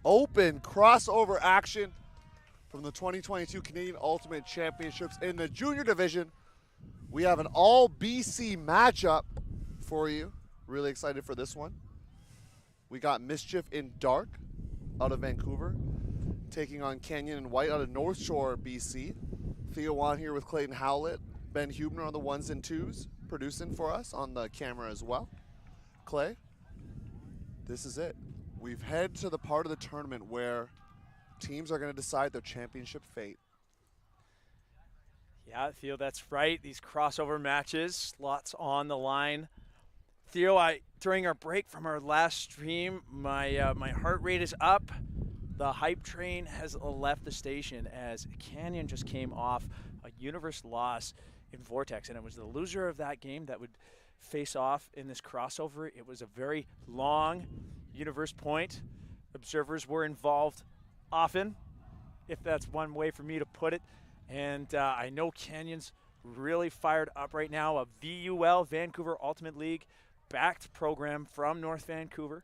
open crossover action from the 2022 Canadian Ultimate Championships in the junior division. We have an all BC matchup for you. Really excited for this one. We got Mischief in Dark out of Vancouver, taking on Canyon and White out of North Shore, BC. Theo Wan here with Clayton Howlett. Ben Hubner on the ones and twos, producing for us on the camera as well. Clay, this is it. We've headed to the part of the tournament where teams are going to decide their championship fate. Yeah, Theo, that's right. These crossover matches, lots on the line. Theo, during our break from our last stream, my heart rate is up. The hype train has left the station as Canyon just came off a Universe loss in Vortex, and it was the loser of that game that would face off in this crossover. It was a very long Universe point. Observers were involved often, if that's one way for me to put it. And I know Canyon's really fired up right now. A VUL, Vancouver Ultimate League, backed program from North Vancouver.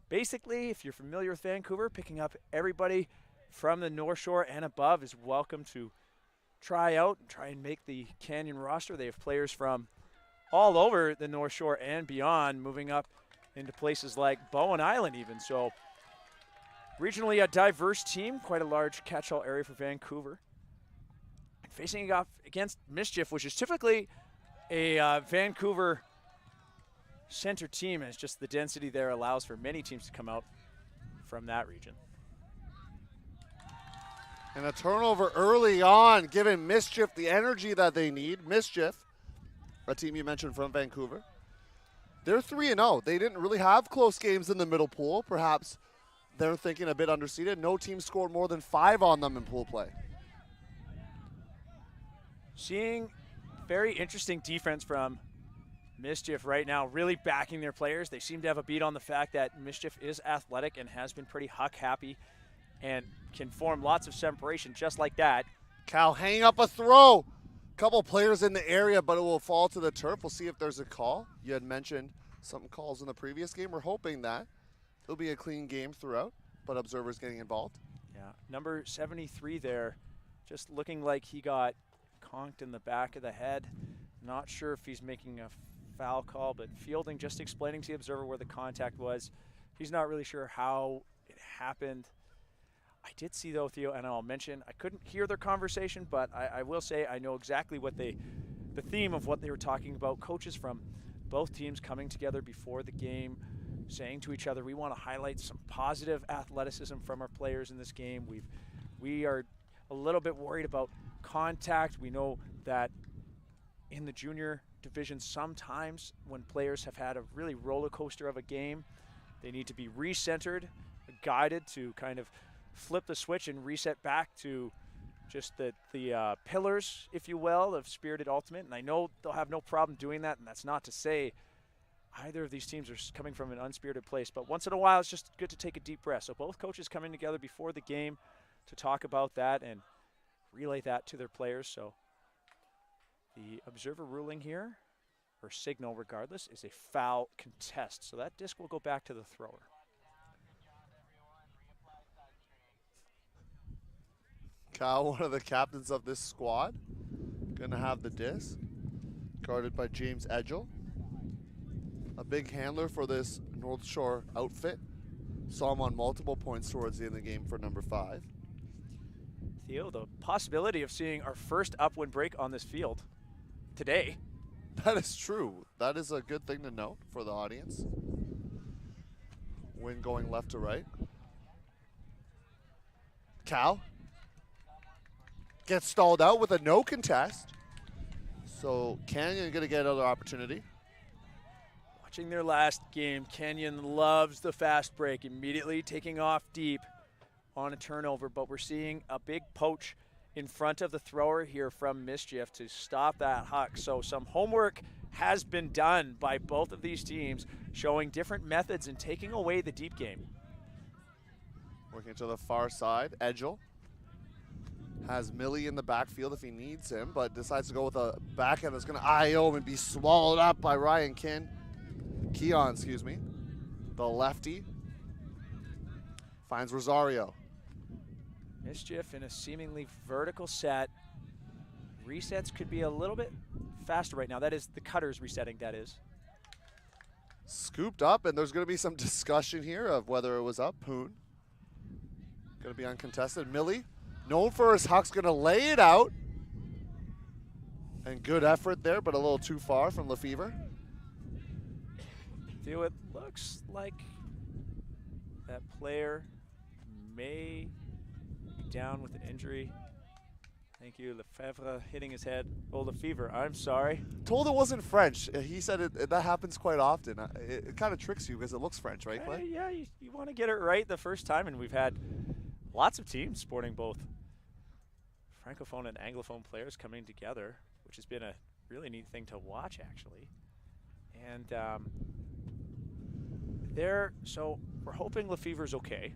Basically, if you're familiar with Vancouver, picking up everybody from the North Shore and above is welcome to try out and try and make the Canyon roster. They have players from all over the North Shore and beyond, moving up into places like Bowen Island even. So regionally a diverse team, quite a large catch-all area for Vancouver. And facing off against Mischief, which is typically a Vancouver center team, as just the density there allows for many teams to come out from that region. And a turnover early on, giving Mischief the energy that they need. Mischief, a team you mentioned from Vancouver, they're 3-0. They didn't really have close games in the middle pool. Perhaps they're thinking a bit underseeded. No team scored more than 5 on them in pool play. Seeing very interesting defense from Mischief right now, really backing their players. They seem to have a beat on the fact that Mischief is athletic and has been pretty huck happy and can form lots of separation just like that. Cal hanging up a throw. Couple players in the area, but it will fall to the turf. We'll see if there's a call. You had mentioned some calls in the previous game. We're hoping that it'll be a clean game throughout, but observers getting involved. Yeah, number 73 there, just looking like he got conked in the back of the head. Not sure if he's making a foul call, but fielding just explaining to the observer where the contact was. He's not really sure how it happened. I did see though, Theo, and I'll mention, I couldn't hear their conversation, but I will say I know exactly what the theme of what they were talking about. Coaches from both teams coming together before the game, saying to each other, we want to highlight some positive athleticism from our players in this game. We are a little bit worried about contact. We know that in the junior division, sometimes when players have had a really roller coaster of a game, they need to be recentered, guided to kind of flip the switch and reset back to just the pillars, if you will, of Spirited Ultimate. And I know they'll have no problem doing that, and that's not to say either of these teams are coming from an unspirited place, but once in a while it's just good to take a deep breath. So both coaches coming together before the game to talk about that and relay that to their players. So the observer ruling here, or signal regardless, is a foul contest. So that disc will go back to the thrower. Cal, one of the captains of this squad, gonna have the disc, guarded by James Edgell. A big handler for this North Shore outfit. Saw him on multiple points towards the end of the game for number 5. Theo, the possibility of seeing our first upwind break on this field today. That is true. That is a good thing to note for the audience. Wind going left to right. Cal gets stalled out with a no contest. So Canyon gonna get another opportunity. Watching their last game, Canyon loves the fast break, immediately taking off deep on a turnover, but we're seeing a big poach in front of the thrower here from Mischief to stop that huck. So some homework has been done by both of these teams, showing different methods in taking away the deep game. Working to the far side, Edgell has Millie in the backfield if he needs him, but decides to go with a backhand that's going to IO him and be swallowed up by Ryan Keon, the lefty. Finds Rosario. Mischief in a seemingly vertical set. Resets could be a little bit faster right now. That is the cutters resetting, that is. Scooped up, and there's going to be some discussion here of whether it was up. Poon. Going to be uncontested. Millie, known for his hucks, going to lay it out. And good effort there, but a little too far from Lefevre. Theo, it looks like that player may be down with an injury. Thank you, Lefevre hitting his head. Oh, Lefevre, I'm sorry. Told it wasn't French. He said that happens quite often. It kind of tricks you because it looks French, right, Clay? Yeah, you want to get it right the first time, and we've had lots of teams sporting both Francophone and Anglophone players coming together, which has been a really neat thing to watch, actually. And so we're hoping Lefevre's okay.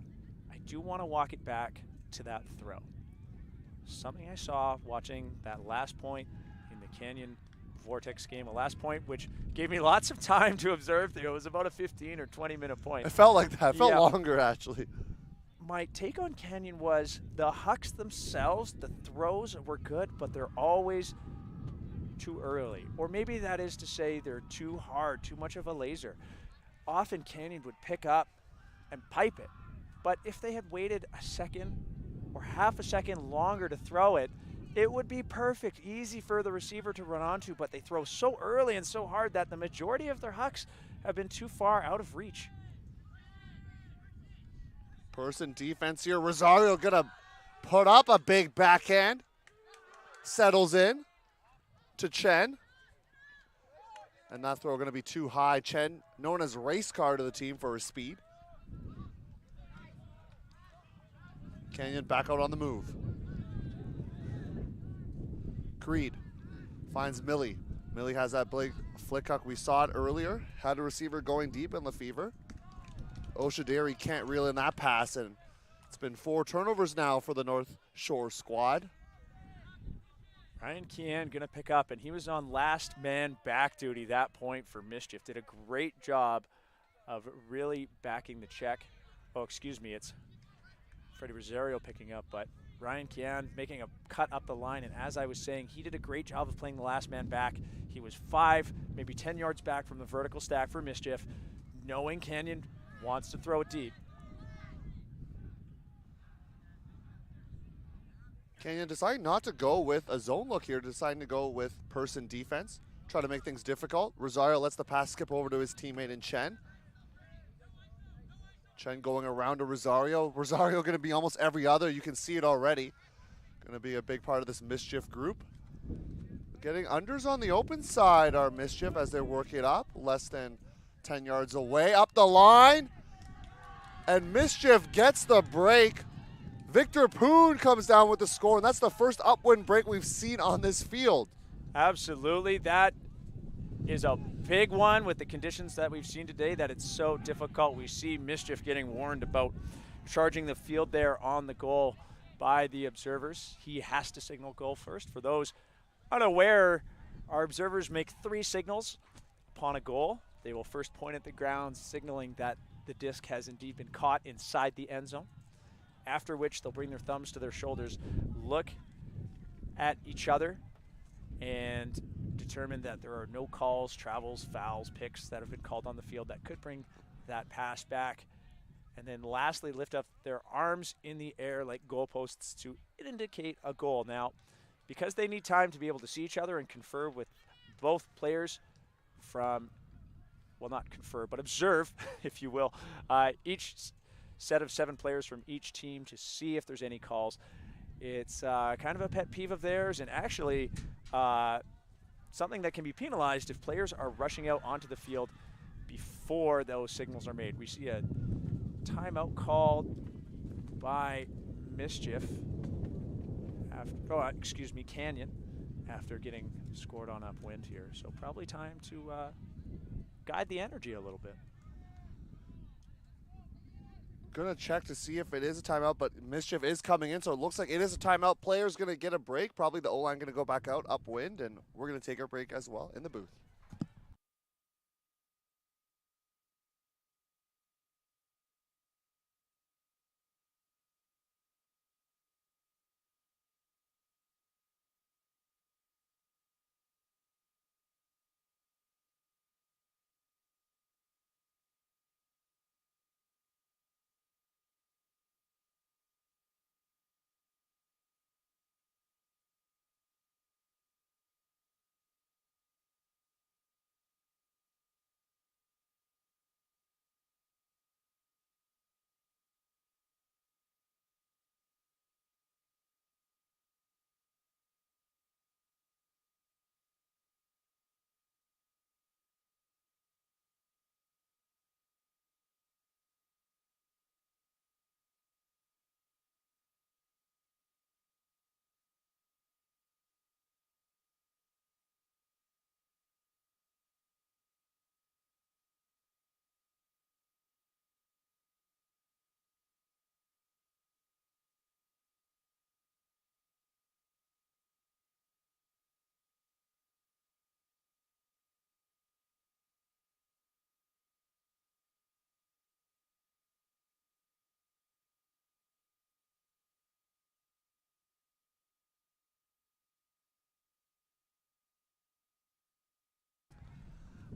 I do want to walk it back to that throw. Something I saw watching that last point in the Canyon Vortex game, a last point which gave me lots of time to observe. It was about a 15 or 20-minute point. It felt like that. It felt longer, actually. My take on Canyon was the hucks themselves, the throws were good, but they're always too early. Or maybe that is to say they're too hard, too much of a laser. Often Canyon would pick up and pipe it. But if they had waited a second or half a second longer to throw it, it would be perfect, easy for the receiver to run onto, but they throw so early and so hard that the majority of their hucks have been too far out of reach. Person defense here. Rosario gonna put up a big backhand. Settles in to Chen. And that throw gonna be too high. Chen, known as race car to the team for his speed. Canyon back out on the move. Creed finds Millie. Millie has that big flick huck. We saw it earlier. Had a receiver going deep in Lefevre. Oshaderi can't reel in that pass, and it's been 4 turnovers now for the North Shore squad. Ryan Kian gonna pick up, and he was on last man back duty that point for Mischief. Did a great job of really backing the check. Oh, excuse me, it's Freddie Rosario picking up, but Ryan Kian making a cut up the line, and as I was saying, he did a great job of playing the last man back. He was 5, maybe 10 yards back from the vertical stack for Mischief, knowing Canyon wants to throw it deep. Canyon deciding not to go with a zone look here, deciding to go with person defense, try to make things difficult. Rosario lets the pass skip over to his teammate in Chen. Chen going around to Rosario. Rosario going to be almost every other. You can see it already. Going to be a big part of this Mischief group. Getting unders on the open side are Mischief as they work it up. Less than 10 yards away. Up the line. And Mischief gets the break. Victor Poon comes down with the score, and that's the first upwind break we've seen on this field. Absolutely. That is a big one with the conditions that we've seen today, that it's so difficult. We see Mischief getting warned about charging the field there on the goal by the observers. He has to signal goal first. For those unaware, our observers make 3 signals upon a goal. They will first point at the ground, signaling that the disc has indeed been caught inside the end zone, after which they'll bring their thumbs to their shoulders, look at each other, and determine that there are no calls, travels, fouls, picks that have been called on the field that could bring that pass back. And then lastly, lift up their arms in the air like goalposts to indicate a goal. Now, because they need time to be able to see each other and confer with both players from, well, not confer, but observe, if you will, each set of 7 players from each team to see if there's any calls. It's kind of a pet peeve of theirs, and actually something that can be penalized if players are rushing out onto the field before those signals are made. We see a timeout called by Mischief, Canyon, after getting scored on upwind here. So probably time to guide the energy a little bit. Gonna check to see if it is a timeout, but Mischief is coming in, so it looks like it is a timeout. Player's gonna get a break. Probably the O-line gonna go back out upwind, and we're gonna take our break as well in the booth.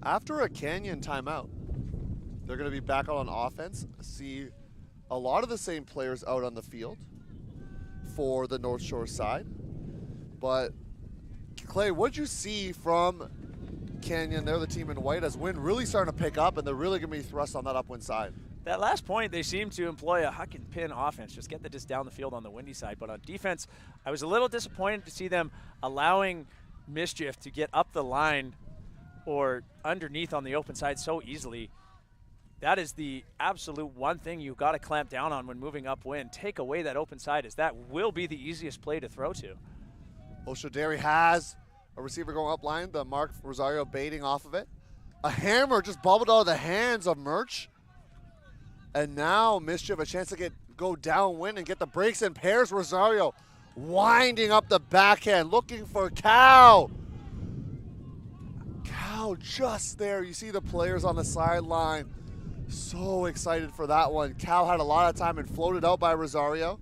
After a Canyon timeout, they're going to be back out on offense. See a lot of the same players out on the field for the North Shore side. But Clay, what'd you see from Canyon? They're the team in white as wind really starting to pick up, and they're really going to be thrust on that upwind side. That last point, they seem to employ a huck and pin offense, just get the disc down the field on the windy side. But on defense, I was a little disappointed to see them allowing Mischief to get up the line or underneath on the open side so easily. That is the absolute one thing you've got to clamp down on when moving upwind. Take away that open side, as that will be the easiest play to throw to. Oshaderi has a receiver going up line, the Mark Rosario baiting off of it. A hammer just bobbled out of the hands of Murch. And now Mischief a chance to go downwind and get the breaks in pairs. Rosario winding up the backhand, looking for Cal. Cal just there. You see the players on the sideline. So excited for that one. Cal had a lot of time and floated out by Rosario.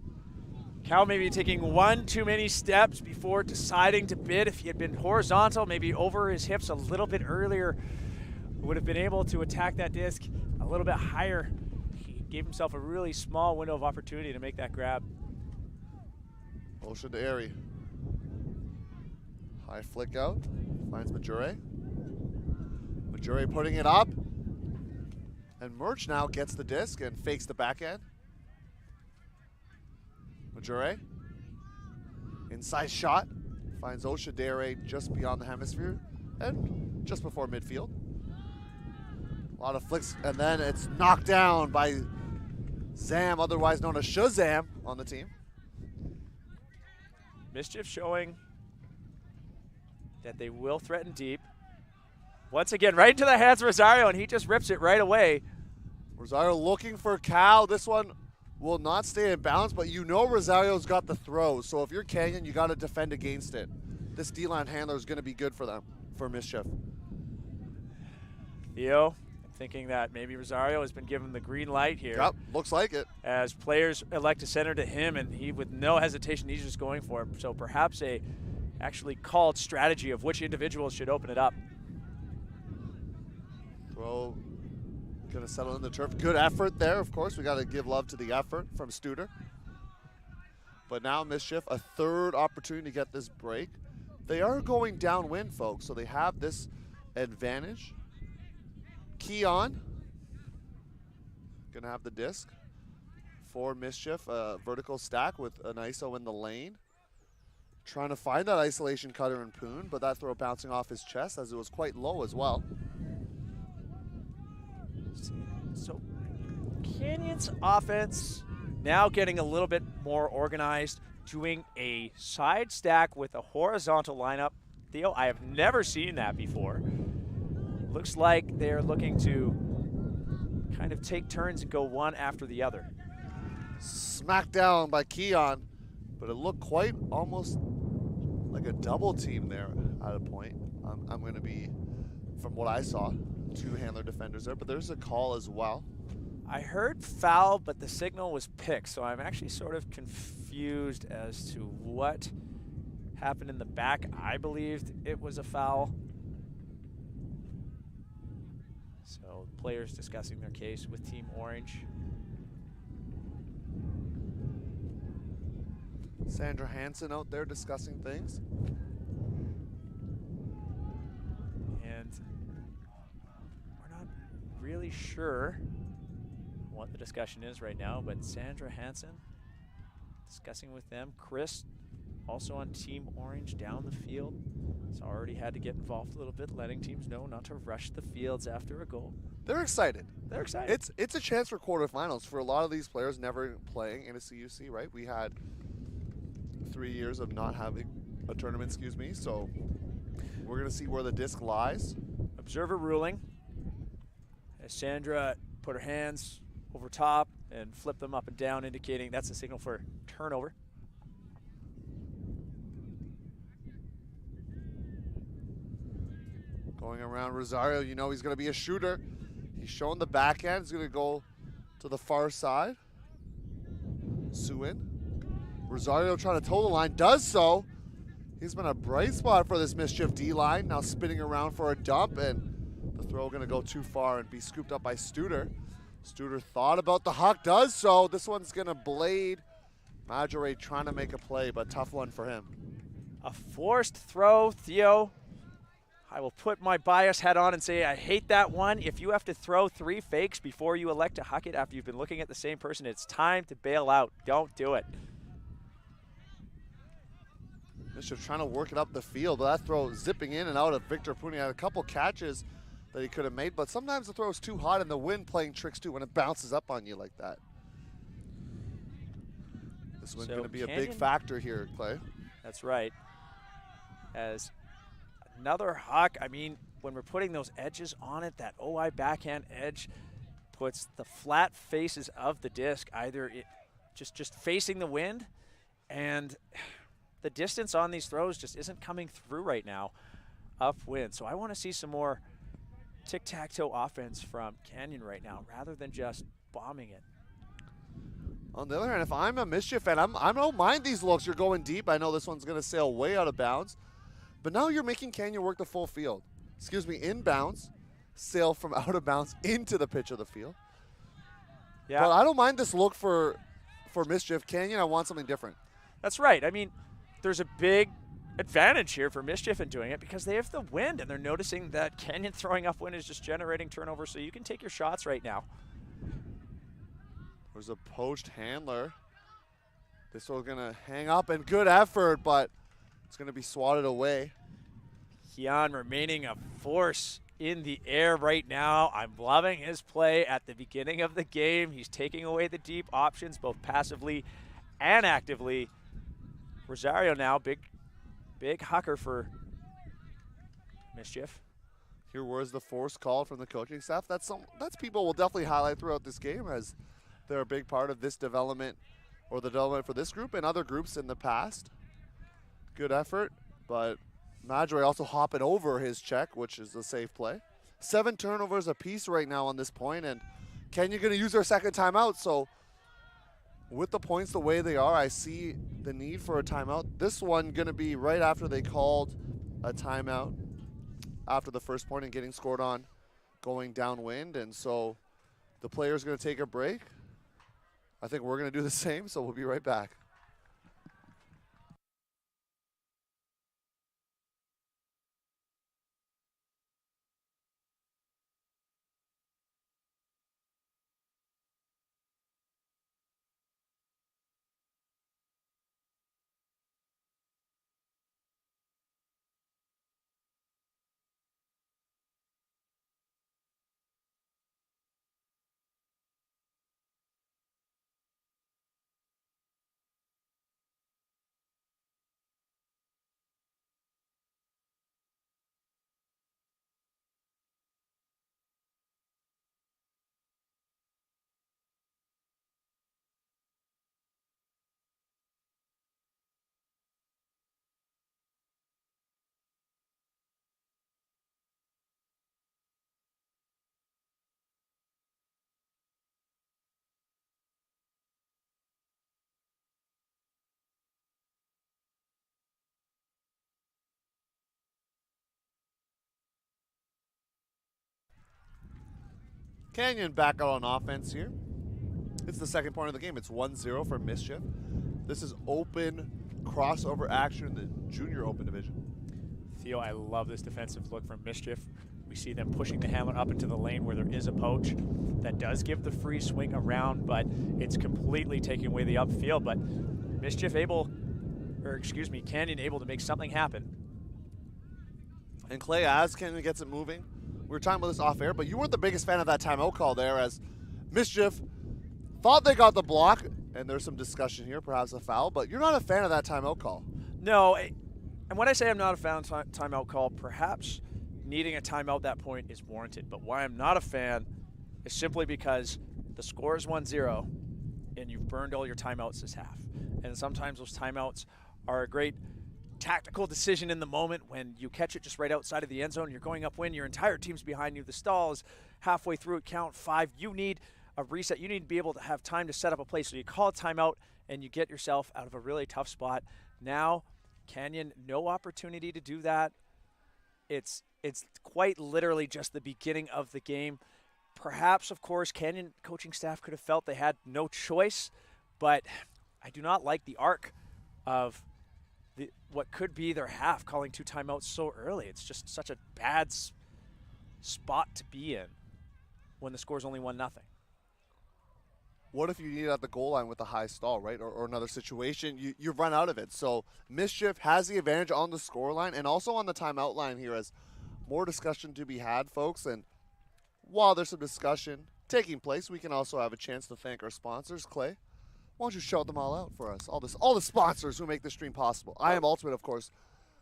Cal maybe taking one too many steps before deciding to bid. If he had been horizontal, maybe over his hips a little bit earlier, would have been able to attack that disc a little bit higher. He gave himself a really small window of opportunity to make that grab. Motion to Airy. High flick out. Finds Majure. Majure putting it up. And Murch now gets the disc and fakes the backhand. Majure. Inside shot. Finds Oshadere just beyond the hemisphere and just before midfield. A lot of flicks, and then it's knocked down by Zam, otherwise known as Shazam, on the team. Mischief showing that they will threaten deep. Once again, right into the hands of Rosario, and he just rips it right away. Rosario looking for Cal. This one will not stay in bounds, but you know Rosario's got the throw. So if you're Canyon, you got to defend against it. This D-line handler is going to be good for them, for Mischief. Theo, I'm thinking that maybe Rosario has been given the green light here. Yep, looks like it. As players elect to center to him, and he, with no hesitation, he's just going for it. So perhaps a actually called strategy of which individuals should open it up. Throw going to settle in the turf. Good effort there, of course. We got to give love to the effort from Studer. But now Mischief, a third opportunity to get this break. They are going downwind, folks, so they have this advantage. Keon going to have the disc for Mischief. A vertical stack with an ISO in the lane. Trying to find that isolation cutter in Poon, but that throw bouncing off his chest as it was quite low as well. So Canyon's offense now getting a little bit more organized, doing a side stack with a horizontal lineup. Theo, I have never seen that before. Looks like they're looking to kind of take turns and go one after the other. Smacked down by Keon, but it looked quite almost like a double team there at a point. I'm going to be, from what I saw, two handler defenders there, but there's a call as well. I heard foul, but the signal was picked, so I'm actually sort of confused as to what happened in the back. I believed it was a foul. So players discussing their case with Team Orange. Sandra Hansen out there discussing things. And we're not really sure what the discussion is right now, but Sandra Hansen discussing with them. Chris, also on Team Orange down the field, has already had to get involved a little bit, letting teams know not to rush the fields after a goal. They're excited. They're excited. It's a chance for quarterfinals for a lot of these players never playing in a CUC, right? We had 3 years of not having a tournament, so we're going to see where the disc lies. Observer ruling as Sandra put her hands over top and flip them up and down, indicating that's a signal for turnover. Going around Rosario, you know he's going to be a shooter. He's showing the backhand. He's going to go to the far side. Suin. Rosario trying to toe the line, does so. He's been a bright spot for this Mischief D-line. Now spinning around for a dump, and the throw going to go too far and be scooped up by Studer. Studer thought about the huck, does so. This one's going to blade. Majore trying to make a play, but tough one for him. A forced throw, Theo. I will put my bias hat on and say I hate that one. If you have to throw 3 fakes before you elect to huck it after you've been looking at the same person, it's time to bail out. Don't do it. Mischief trying to work it up the field, but that throw zipping in and out of Victor Puni. Had a couple catches that he could have made, but sometimes the throw is too hot and the wind playing tricks too when it bounces up on you like that. This one's going to be a big factor here, Clay. That's right. As another huck, I mean, when we're putting those edges on it, that OI backhand edge puts the flat faces of the disc either just facing the wind, and the distance on these throws just isn't coming through right now upwind. So I want to see some more tic-tac-toe offense from Canyon right now rather than just bombing it. On the other hand, if I'm a Mischief fan, I don't mind these looks. You're going deep. I know this one's going to sail way out of bounds. But now you're making Canyon work the full field. Excuse me, in bounds, sail from out of bounds into the pitch of the field. Yeah. But I don't mind this look for Mischief. Canyon, I want something different. That's right. I mean, there's a big advantage here for Mischief in doing it because they have the wind, and they're noticing that Canyon throwing upwind is just generating turnover, so you can take your shots right now. There's a poached handler. This one's going to hang up, and good effort, but it's going to be swatted away. Kian remaining a force in the air right now. I'm loving his play at the beginning of the game. He's taking away the deep options, both passively and actively. Rosario now, big hucker for Mischief. Here was the force call from the coaching staff. That's people will definitely highlight throughout this game as they're a big part of this development, or the development for this group and other groups in the past. Good effort, but Majore also hopping over his check, which is a safe play. 7 turnovers apiece right now on this point, and Kenya going to use their second timeout. So with the points the way they are, I see the need for a timeout. This one going to be right after they called a timeout after the first point and getting scored on going downwind. And so the player's going to take a break. I think we're going to do the same, so we'll be right back. Canyon back out on offense here. It's the second point of the game. It's 1-0 for Mischief. This is open crossover action in the junior open division. Theo, I love this defensive look from Mischief. We see them pushing the hammer up into the lane where there is a poach. That does give the free swing around, but it's completely taking away the upfield. But Canyon able to make something happen. And Clay, as Canyon gets it moving, we were talking about this off air, but you weren't the biggest fan of that timeout call there, as Mischief thought they got the block, and there's some discussion here, perhaps a foul, but you're not a fan of that timeout call. No, and when I say I'm not a fan of timeout call, perhaps needing a timeout at that point is warranted. But why I'm not a fan is simply because the score is 1-0, and you've burned all your timeouts this half. And sometimes those timeouts are a great tactical decision in the moment when you catch it just right outside of the end zone. You're going upwind, your entire team's behind you. The stall is halfway through at count 5. You need a reset. You need to be able to have time to set up a play. So you call a timeout and you get yourself out of a really tough spot. Now, Canyon, no opportunity to do that. It's it's quite literally just the beginning of the game. Perhaps, of course, Canyon coaching staff could have felt they had no choice, but I do not like the arc of what could be their half, calling 2 timeouts so early. It's just such a bad spot to be in when the score's only 1-0. What if you need it at the goal line with a high stall, right? Or another situation, you've run out of it. So Mischief has the advantage on the score line and also on the timeout line here, as more discussion to be had, folks. And while there's some discussion taking place, we can also have a chance to thank our sponsors. Clay, why don't you shout them all out for us? All the sponsors who make this stream possible. I Am Ultimate, of course,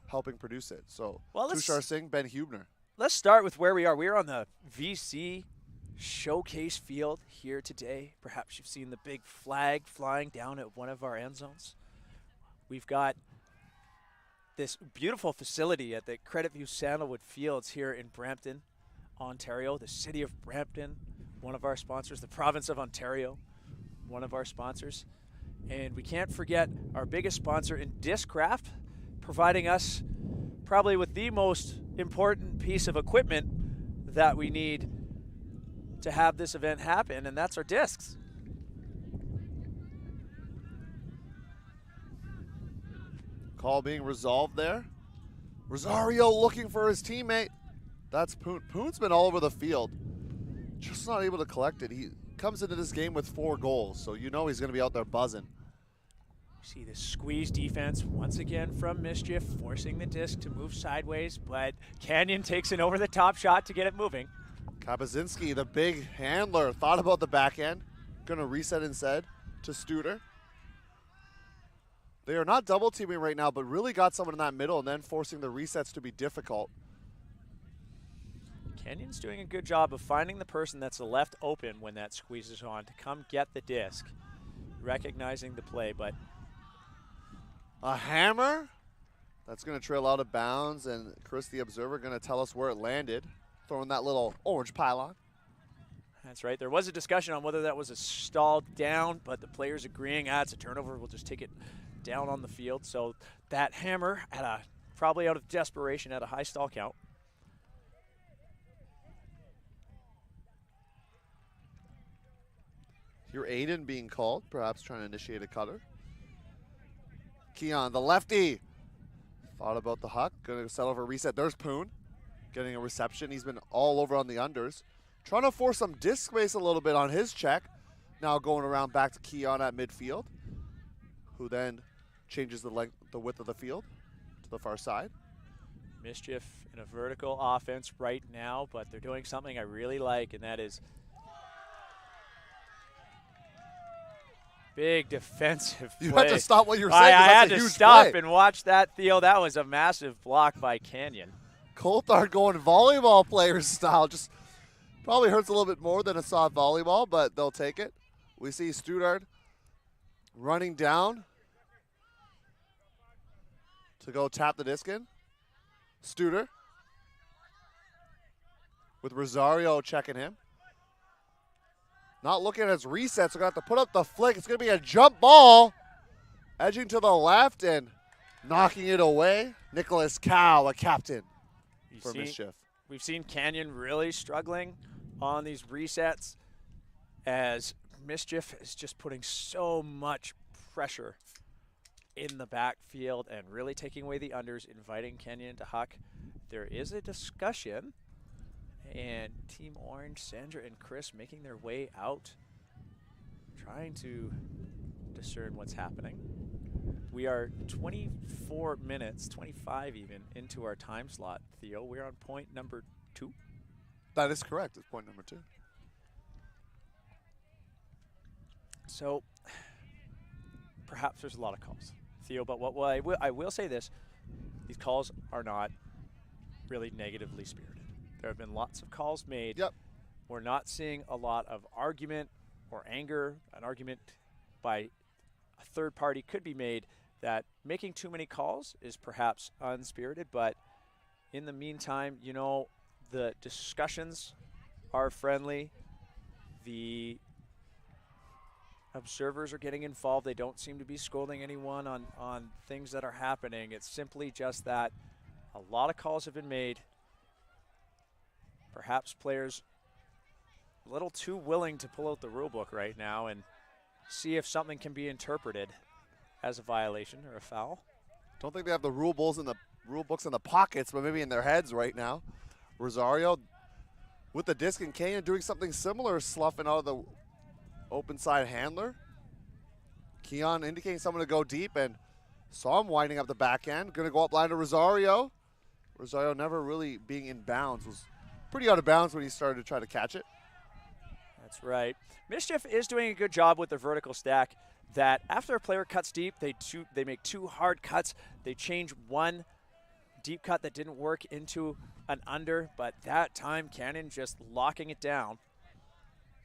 helping produce it. So Tushar Singh, Ben Hubner. Let's start with where we are. We are on the VC Showcase field here today. Perhaps you've seen the big flag flying down at one of our end zones. We've got this beautiful facility at the Credit View Sandalwood Fields here in Brampton, Ontario. The city of Brampton, one of our sponsors. The province of Ontario, one of our sponsors. And we can't forget our biggest sponsor in Discraft, providing us probably with the most important piece of equipment that we need to have this event happen, and that's our discs. Call being resolved there. Rosario looking for his teammate. That's Poon. Poon's been all over the field, just not able to collect it. He comes into this game with 4 goals, so you know he's going to be out there buzzing. See the squeeze defense once again from Mischief, forcing the disc to move sideways, but Canyon takes an over-the-top shot to get it moving. Kapazinski, the big handler, thought about the back end. Going to reset instead to Studer. They are not double teaming right now, but really got someone in that middle and then forcing the resets to be difficult. Canyon's doing a good job of finding the person that's left open when that squeezes on to come get the disc, recognizing the play, but a hammer that's going to trail out of bounds, and Chris, the observer, going to tell us where it landed, throwing that little orange pylon. That's right. There was a discussion on whether that was a stall down, but the players agreeing, it's a turnover, we'll just take it down on the field. So that hammer, probably out of desperation, at a high stall count. Here Aiden being called, perhaps trying to initiate a cutter. Keon, the lefty, thought about the huck, going to settle for a reset. There's Poon getting a reception. He's been all over on the unders. Trying to force some disc space a little bit on his check. Now going around back to Keon at midfield, who then changes the width of the field to the far side. Mischief in a vertical offense right now, but they're doing something I really like, and that is big defensive play. You had to stop what you were saying. I had to stop play. And watch that, Theo. That was a massive block by Canyon. Coulthard going volleyball player style. Just probably hurts a little bit more than a soft volleyball, but they'll take it. We see Studard running down to go tap the disc in. Studer with Rosario checking him. Not looking at his resets. We're going to have to put up the flick. It's going to be a jump ball. Edging to the left and knocking it away. Nicholas Cow, a captain for Mischief. We've seen Canyon really struggling on these resets as Mischief is just putting so much pressure in the backfield and really taking away the unders, inviting Canyon to huck. There is a discussion, and Team Orange, Sandra and Chris making their way out, trying to discern what's happening. We are 24 minutes, 25 even, into our time slot. Theo, we're on point number 2. That is correct. It's point number 2. So perhaps there's a lot of calls, Theo, but what I will say this, these calls are not really negatively spirited. There have been lots of calls made. Yep. We're not seeing a lot of argument or anger. An argument by a third party could be made that making too many calls is perhaps unspirited, but in the meantime, you know, the discussions are friendly. The observers are getting involved. They don't seem to be scolding anyone on things that are happening. It's simply just that a lot of calls have been made, Perhaps players a little too willing to pull out the rule book right now and see if something can be interpreted as a violation or a foul. Don't think they have the rule books in the pockets, but maybe in their heads right now. Rosario with the disc, and Kenyon doing something similar, sloughing out of the open side handler. Keon indicating someone to go deep, and saw him winding up the back end. Going to go up line to Rosario. Rosario never really being in bounds. Was pretty out of bounds when he started to try to catch it. That's right. Mischief is doing a good job with the vertical stack, that after a player cuts deep, they make 2 hard cuts. They change one deep cut that didn't work into an under, but that time Cannon just locking it down.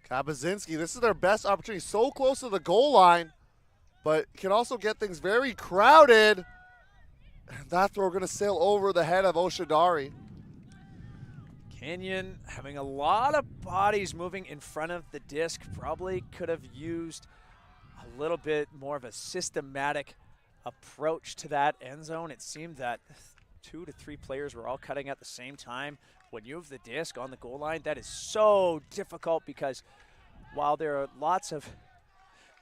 Kabazinski, this is their best opportunity. So close to the goal line, but can also get things very crowded. And that throw going to sail over the head of Oshidari. Canyon having a lot of bodies moving in front of the disc. Probably could have used a little bit more of a systematic approach to that end zone. It seemed that 2 to 3 players were all cutting at the same time. When you have the disc on the goal line, that is so difficult, because while there are lots of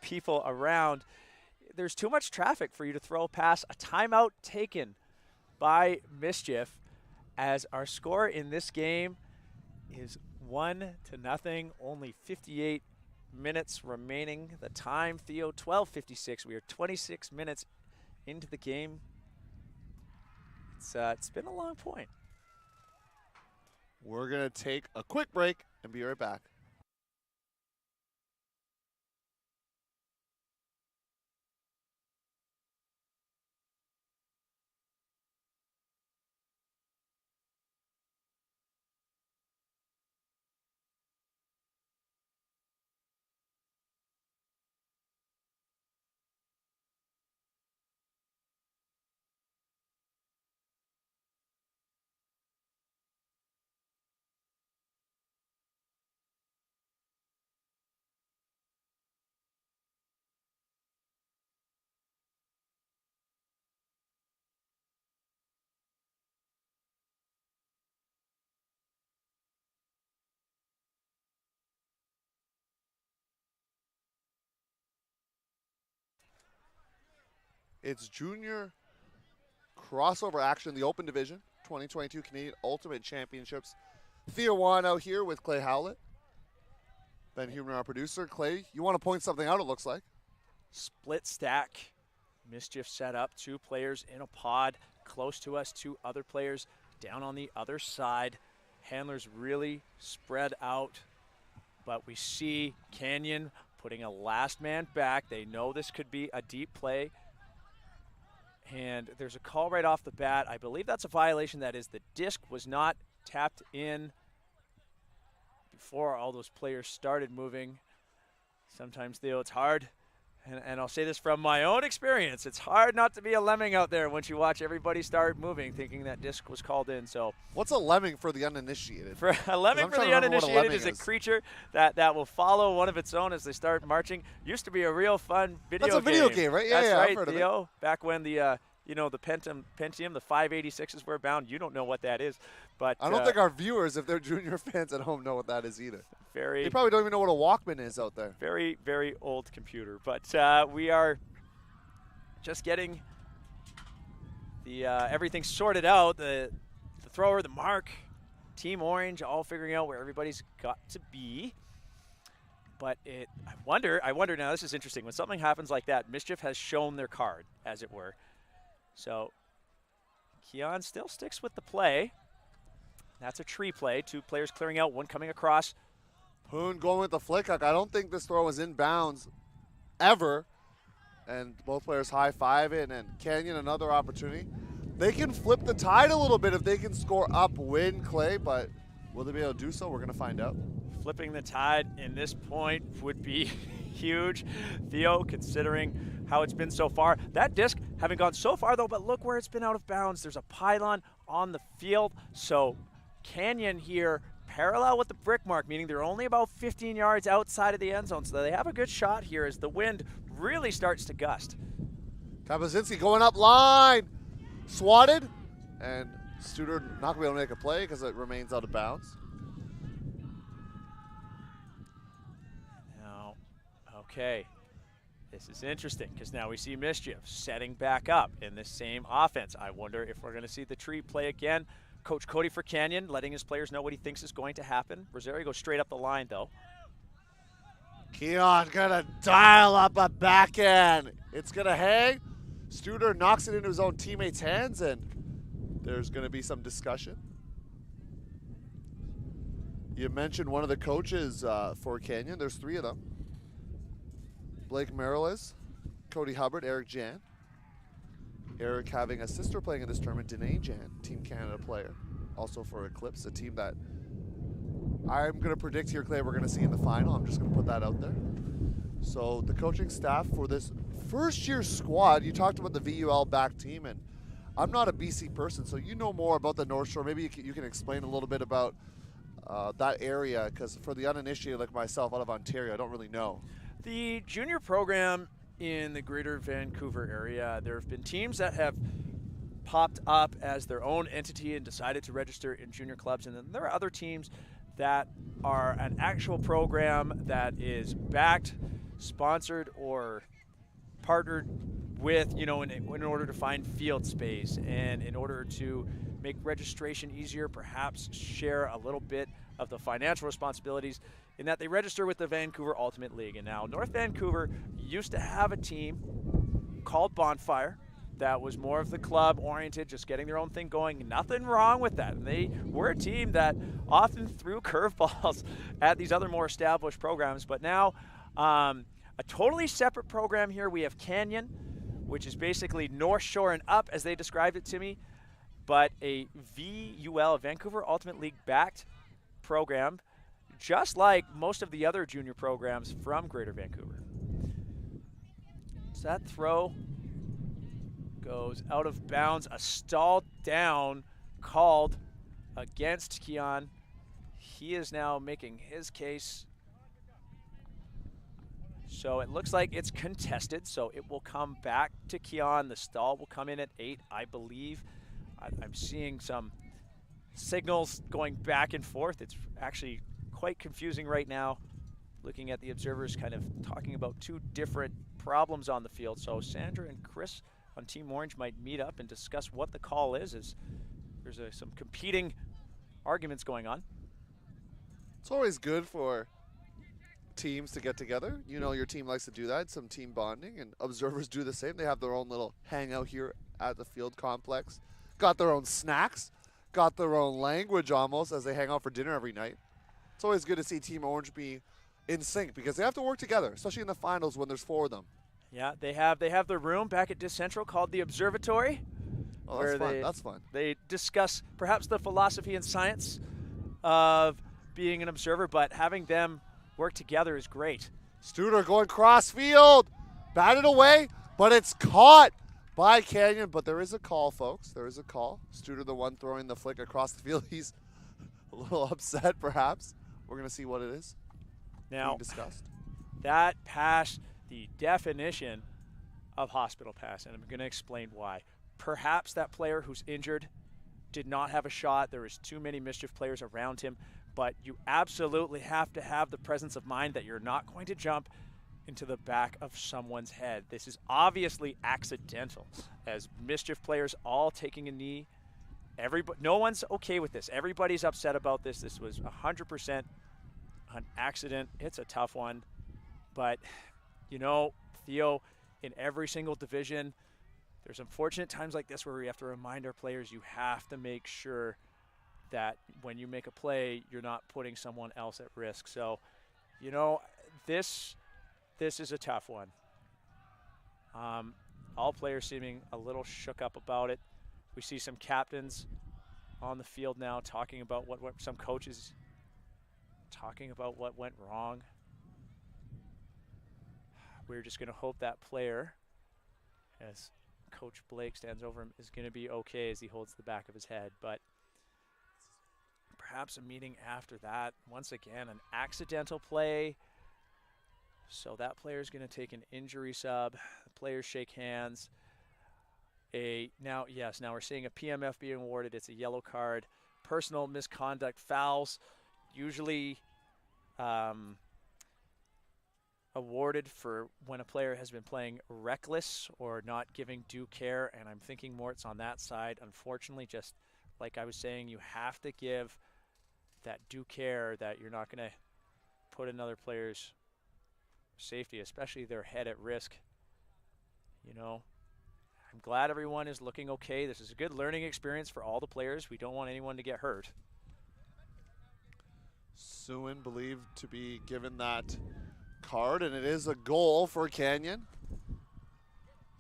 people around, there's too much traffic for you to throw past. A timeout taken by Mischief, as our score in this game is 1-0. Only 58 minutes remaining. The time, Theo, 12:56. We are 26 minutes into the game. It's been a long point. We're going to take a quick break and be right back. It's junior crossover action, the Open Division, 2022 Canadian Ultimate Championships. Theo Wano here with Clay Howlett. Ben Huebner, our producer. Clay, you want to point something out, it looks like. Split stack. Mischief set up, 2 players in a pod close to us, 2 other players down on the other side. Handlers really spread out, but we see Canyon putting a last man back. They know this could be a deep play. And there's a call right off the bat. I believe that's a violation. That is, the disc was not tapped in before all those players started moving. Sometimes, Theo, it's hard, and I'll say this from my own experience, it's hard not to be a lemming out there once you watch everybody start moving thinking that disc was called in. So what's a lemming for the uninitiated? For a lemming for the uninitiated is a creature that will follow one of its own as they start marching. Used to be a real fun video game. That's a video game, right? Yeah, That's yeah, right, I've heard Theo. of it. Back when the the Pentium, the 586s were bound. You don't know what that is, but I don't think our viewers, if they're junior fans at home, know what that is either. They probably don't even know what a Walkman is out there. Very, very old computer. But we are just getting the everything sorted out. The thrower, the mark, Team Orange, all figuring out where everybody's got to be. But I wonder now, this is interesting. When something happens like that, Mischief has shown their card, as it were. So Keon still sticks with the play. That's a tree play. 2 players clearing out, 1 coming across. Poon going with the flick hook. I don't think this throw was in bounds ever. And both players high-five it, and Canyon another opportunity. They can flip the tide a little bit if they can score upwind, Clay, but will they be able to do so? We're going to find out. Flipping the tide in this point would be huge, Theo, considering how it's been so far. That disc having gone so far, though, but look where it's been out of bounds. There's a pylon on the field, so Canyon here parallel with the brick mark, meaning they're only about 15 yards outside of the end zone, so they have a good shot here as the wind really starts to gust. Kabazinski going up line, swatted, and Studer not going to be able to make a play because it remains out of bounds. Okay. This is interesting because now we see Mischief setting back up in the same offense. I wonder if we're going to see the tree play again. Coach Cody for Canyon letting his players know what he thinks is going to happen. Rosario goes straight up the line, though. Keon gonna dial up a backhand. It's gonna hang. Studer knocks it into his own teammate's hands, and there's gonna be some discussion. You mentioned one of the coaches for Canyon. There's 3 of them. Blake Merriles, Cody Hubbard, Eric Jan. Eric having a sister playing in this tournament, Danae Jan, Team Canada player. Also for Eclipse, a team that I'm going to predict here, Clay, we're going to see in the final. I'm just going to put that out there. So the coaching staff for this first-year squad, you talked about the VUL back team, and I'm not a BC person, so you know more about the North Shore. Maybe you can explain a little bit about that area, because for the uninitiated like myself out of Ontario, I don't really know. The junior program in the greater Vancouver area, there have been teams that have popped up as their own entity and decided to register in junior clubs, and then there are other teams that are an actual program that is backed, sponsored, or partnered with, in order to find field space and in order to make registration easier, perhaps share a little bit of the financial responsibilities in that they register with the Vancouver Ultimate League. And now North Vancouver used to have a team called Bonfire that was more of the club oriented, just getting their own thing going. Nothing wrong with that. And they were a team that often threw curveballs at these other more established programs. But now a totally separate program here. We have Canyon, which is basically North Shore and up as they described it to me, but a VUL, Vancouver Ultimate League backed program, just like most of the other junior programs from Greater Vancouver. So that throw goes out of bounds. A stall down called against Keon. He is now making his case. So it looks like it's contested, so it will come back to Keon. The stall will come in at 8, I believe. I'm seeing some signals going back and forth. It's actually quite confusing right now, looking at the observers kind of talking about 2 different problems on the field. So Sandra and Chris on Team Orange might meet up and discuss what the call is, as there's some competing arguments going on. It's always good for teams to get together. Your team likes to do that, some team bonding, and observers do the same. They have their own little hangout here at the field complex. Got their own snacks, got their own language almost as they hang out for dinner every night. It's always good to see Team Orange be in sync because they have to work together, especially in the finals when there's 4 of them. Yeah, they have their room back at Dis Central called the Observatory. Oh, that's fun. That's fun. They discuss perhaps the philosophy and science of being an observer, but having them work together is great. Studer going cross field, batted away, but it's caught by Canyon. But there is a call, folks. There is a call. Studer, the one throwing the flick across the field. He's a little upset, perhaps. We're going to see what it is now being discussed. That passed the definition of hospital pass, and I'm going to explain why. Perhaps that player who's injured did not have a shot. There was too many Mischief players around him, but you absolutely have to have the presence of mind that you're not going to jump into the back of someone's head. This is obviously accidental, as Mischief players all taking a knee. No one's okay with this. Everybody's upset about this. This was 100% an accident. It's a tough one. But, Theo, in every single division, there's unfortunate times like this where we have to remind our players you have to make sure that when you make a play, you're not putting someone else at risk. So, this is a tough one. All players seeming a little shook up about it. We see some captains on the field now talking about what some coaches talking about what went wrong. We're just going to hope that player, as Coach Blake stands over him, is going to be okay as he holds the back of his head. But perhaps a meeting after that. Once again, an accidental play. So that player is going to take an injury sub. The players shake hands. Now we're seeing a PMF being awarded. It's a yellow card. Personal misconduct fouls. Usually awarded for when a player has been playing reckless or not giving due care, and I'm thinking more it's on that side. Unfortunately, just like I was saying, you have to give that due care that you're not going to put another player's safety, especially their head, at risk. You know, I'm glad everyone is looking okay. This is a good learning experience for all the players. We don't want anyone to get hurt. Sewin believed to be given that card, and it is a goal for Canyon.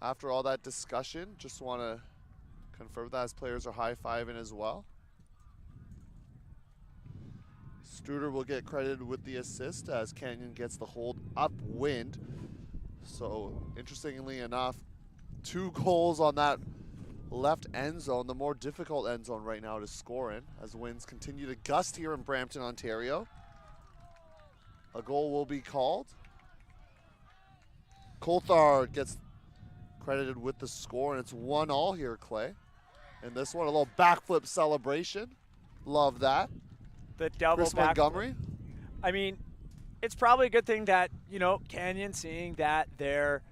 After all that discussion, just want to confirm that as players are high-fiving as well. Studer will get credited with the assist as Canyon gets the hold upwind. So interestingly enough, 2 goals on that left end zone, the more difficult end zone right now to score in, as winds continue to gust here in Brampton, Ontario. A goal will be called. Coulthard gets credited with the score, and it's 1-1 here, Clay. And this one, a little backflip celebration. Love that. The double Chris Montgomery. I mean, it's probably a good thing that, you know, Canyon seeing that their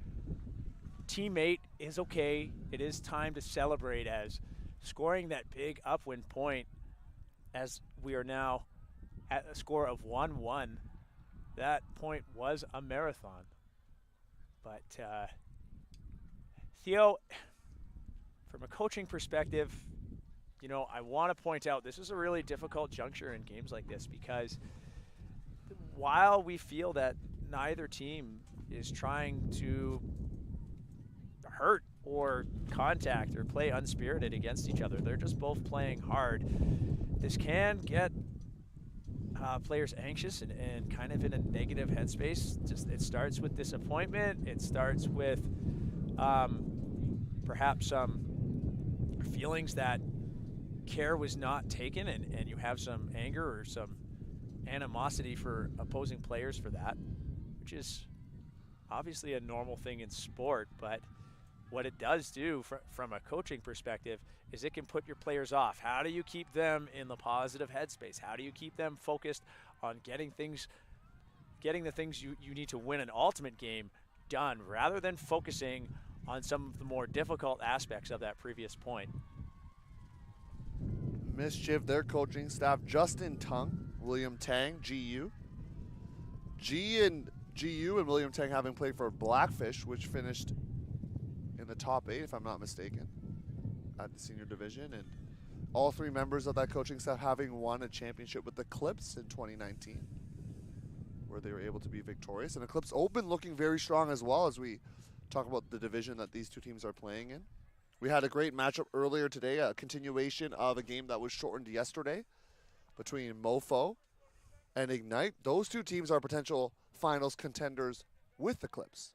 teammate is okay. It is time to celebrate, as scoring that big upwind point, as we are now at a score of 1-1. That point was a marathon. But Theo, from a coaching perspective, you know, I want to point out this is a really difficult juncture in games like this, because while we feel that neither team is trying to hurt or contact or play unspirited against each other, they're just both playing hard. This can get players anxious and kind of in a negative headspace. Just it starts with disappointment. It starts with perhaps some feelings that care was not taken, and you have some anger or some animosity for opposing players for that, which is obviously a normal thing in sport. But what it does do from a coaching perspective is it can put your players off. How do you keep them in the positive headspace? How do you keep them focused on getting the things you need to win an ultimate game done, rather than focusing on some of the more difficult aspects of that previous point? Mischief, their coaching staff, Justin Tung, William Tang, GU. GU and William Tang having played for Blackfish, which finished in the top 8, if I'm not mistaken, at the senior division. And all 3 members of that coaching staff having won a championship with the Clips in 2019, where they were able to be victorious. And the Clips Open looking very strong as well, as we talk about the division that these 2 teams are playing in. We had a great matchup earlier today, a continuation of a game that was shortened yesterday between Mofo and Ignite. Those 2 teams are potential finals contenders with the Clips.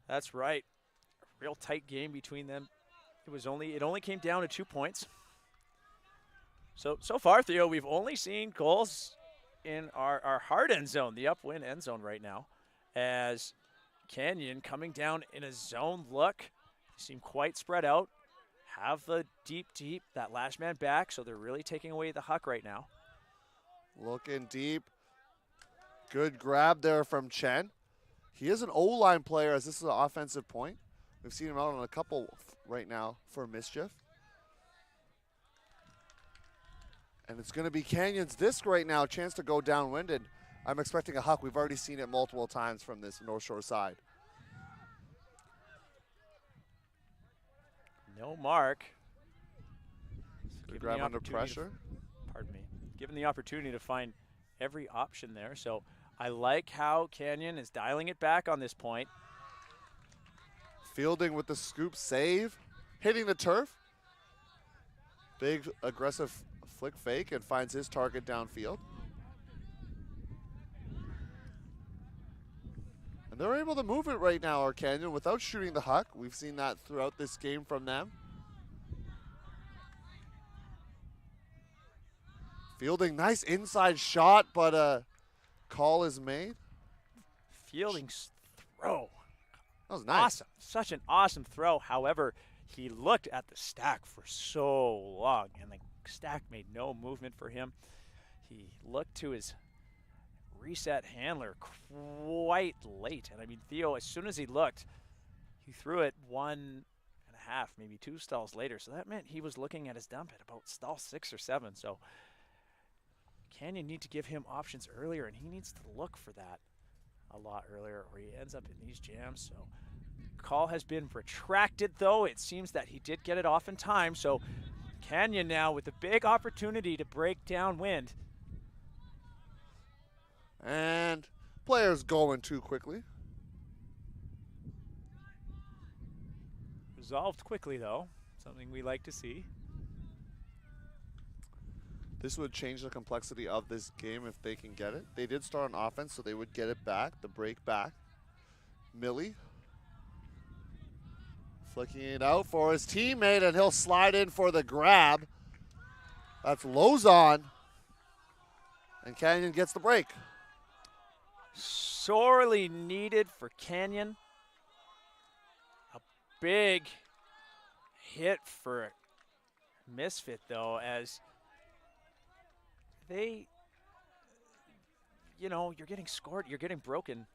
That's right. A real tight game between them. It only came down to 2 points. So far, Theo, we've only seen goals in our hard end zone, the upwind end zone right now, as Canyon coming down in a zone look. Seem quite spread out, have the deep, that last man back, so they're really taking away the huck right now. Looking deep. Good grab there from Chen. He is an O-line player, as this is an offensive point. We've seen him out on a couple right now for Mischief. And it's going to be Canyon's disc right now, chance to go downwind, and I'm expecting a huck. We've already seen it multiple times from this North Shore side. No mark. Good grab under pressure. Pardon me. Given the opportunity to find every option there. So I like how Canyon is dialing it back on this point. Fielding with the scoop save. Hitting the turf. Big aggressive flick fake and finds his target downfield. And they're able to move it right now, our Canyon, without shooting the huck. We've seen that throughout this game from them. Fielding, nice inside shot, but a call is made. Fielding's throw. That was nice. Awesome. Such an awesome throw. However, he looked at the stack for so long, and the stack made no movement for him. He looked to his reset handler quite late. And I mean, Theo, as soon as he looked, he threw it 1.5, maybe 2 stalls later. So that meant he was looking at his dump at about stall 6 or 7. So Canyon need to give him options earlier, and he needs to look for that a lot earlier, or he ends up in these jams. So call has been retracted, though. It seems that he did get it off in time. So Canyon now with a big opportunity to break downwind. And players going too quickly. Resolved quickly, though. Something we like to see. This would change the complexity of this game if they can get it. They did start on offense, so they would get it back, the break back. Millie flicking it out for his teammate, and he'll slide in for the grab. That's Lozon. And Canyon gets the break. Sorely needed for Canyon. A big hit for Misfit, though, as they, you know, you're getting scored, you're getting broken.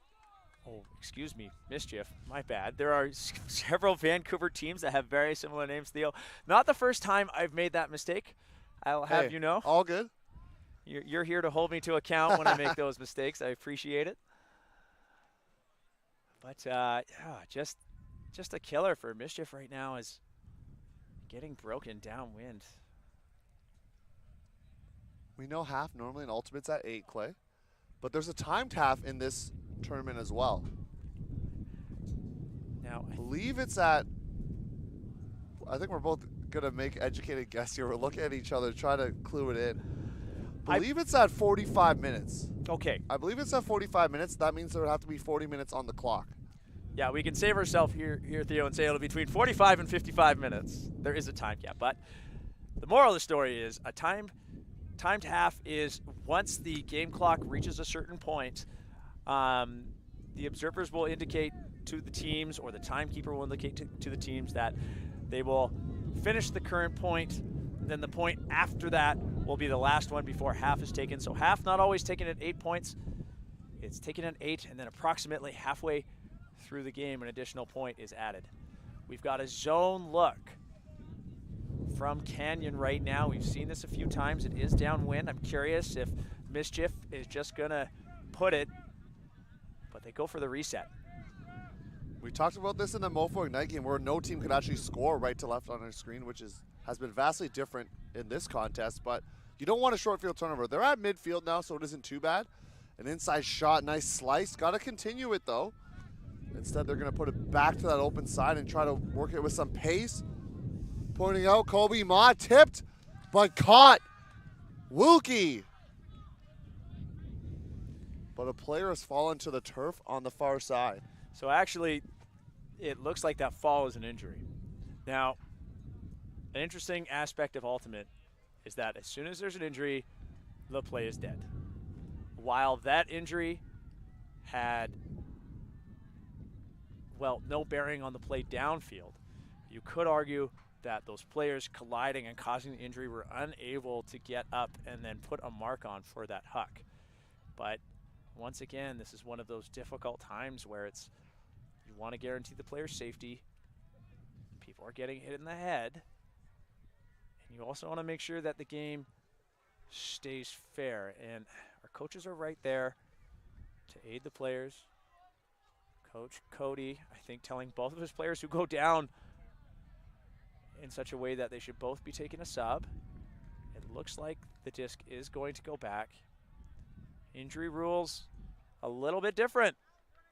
Oh, excuse me, Mischief, my bad. There are several Vancouver teams that have very similar names, Theo. Not the first time I've made that mistake, I'll have you know. All good. You're here to hold me to account when I make those mistakes. I appreciate it. But yeah, just a killer for Mischief right now is getting broken downwind. We know half normally in Ultimate's at 8, Clay. But there's a timed half in this tournament as well. Now, I believe it's at, I think we're both going to make educated guess here. We're looking at each other, trying to clue it in. I believe it's at 45 minutes. Okay. I believe it's at 45 minutes. That means there would have to be 40 minutes on the clock. Yeah, we can save ourselves here, Theo, and say it'll be between 45 and 55 minutes. There is a time gap, but the moral of the story is a timed half is once the game clock reaches a certain point, the observers will indicate to the teams, or the timekeeper will indicate to the teams that they will finish the current point. Then the point after that will be the last one before half is taken. So half not always taken at 8 points. It's taken at 8, and then approximately halfway through the game, an additional point is added. We've got a zone look from Canyon right now. We've seen this a few times. It is downwind. I'm curious if Mischief is just going to put it, but they go for the reset. We talked about this in the Mofo Ignite game where no team could actually score right to left on our screen, which has been vastly different in this contest, but you don't want a short field turnover. They're at midfield now, so it isn't too bad. An inside shot, nice slice. Got to continue it, though. Instead, they're going to put it back to that open side and try to work it with some pace. Pointing out, Kobe Ma tipped, but caught. Wilkie. But a player has fallen to the turf on the far side. So actually, it looks like that fall is an injury. Now, an interesting aspect of Ultimate is that as soon as there's an injury, the play is dead. While that injury had, well, no bearing on the play downfield, you could argue that those players colliding and causing the injury were unable to get up and then put a mark on for that huck. But once again, this is one of those difficult times where it's, you want to guarantee the player's safety. People are getting hit in the head. And you also want to make sure that the game stays fair. And our coaches are right there to aid the players. Coach Cody, I think, telling both of his players who go down in such a way that they should both be taking a sub. It looks like the disc is going to go back. Injury rules a little bit different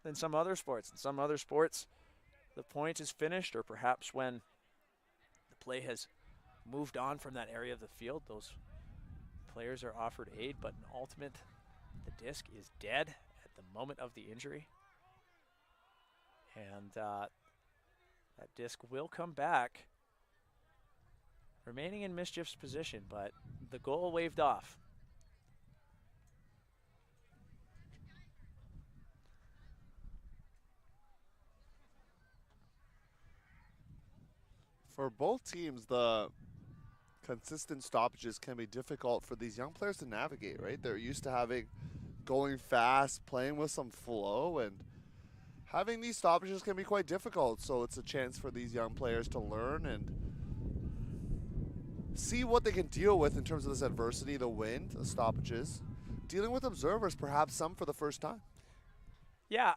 than some other sports. In some other sports, the point is finished, or perhaps when the play has moved on from that area of the field, those players are offered aid. But in Ultimate, the disc is dead at the moment of the injury. And that disc will come back, remaining in Mischief's position, but the goal waved off. For both teams, the consistent stoppages can be difficult for these young players to navigate, right? They're used to having going fast, playing with some flow, and having these stoppages can be quite difficult. So it's a chance for these young players to learn and see what they can deal with in terms of this adversity, the wind, the stoppages, dealing with observers, perhaps some for the first time. Yeah,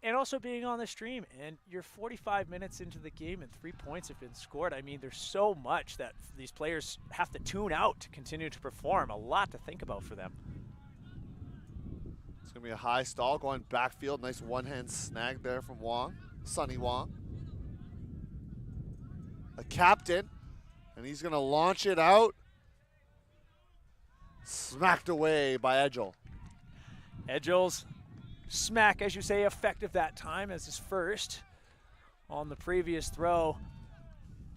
and also being on the stream, and you're 45 minutes into the game and 3 points have been scored. I mean, there's so much that these players have to tune out to continue to perform. A lot to think about for them. It's going to be a high stall going backfield. Nice one-hand snag there from Wong, Sonny Wong. A captain, and he's going to launch it out. Smacked away by Edgel. Edgel's smack, as you say, effective that time as his first. On the previous throw,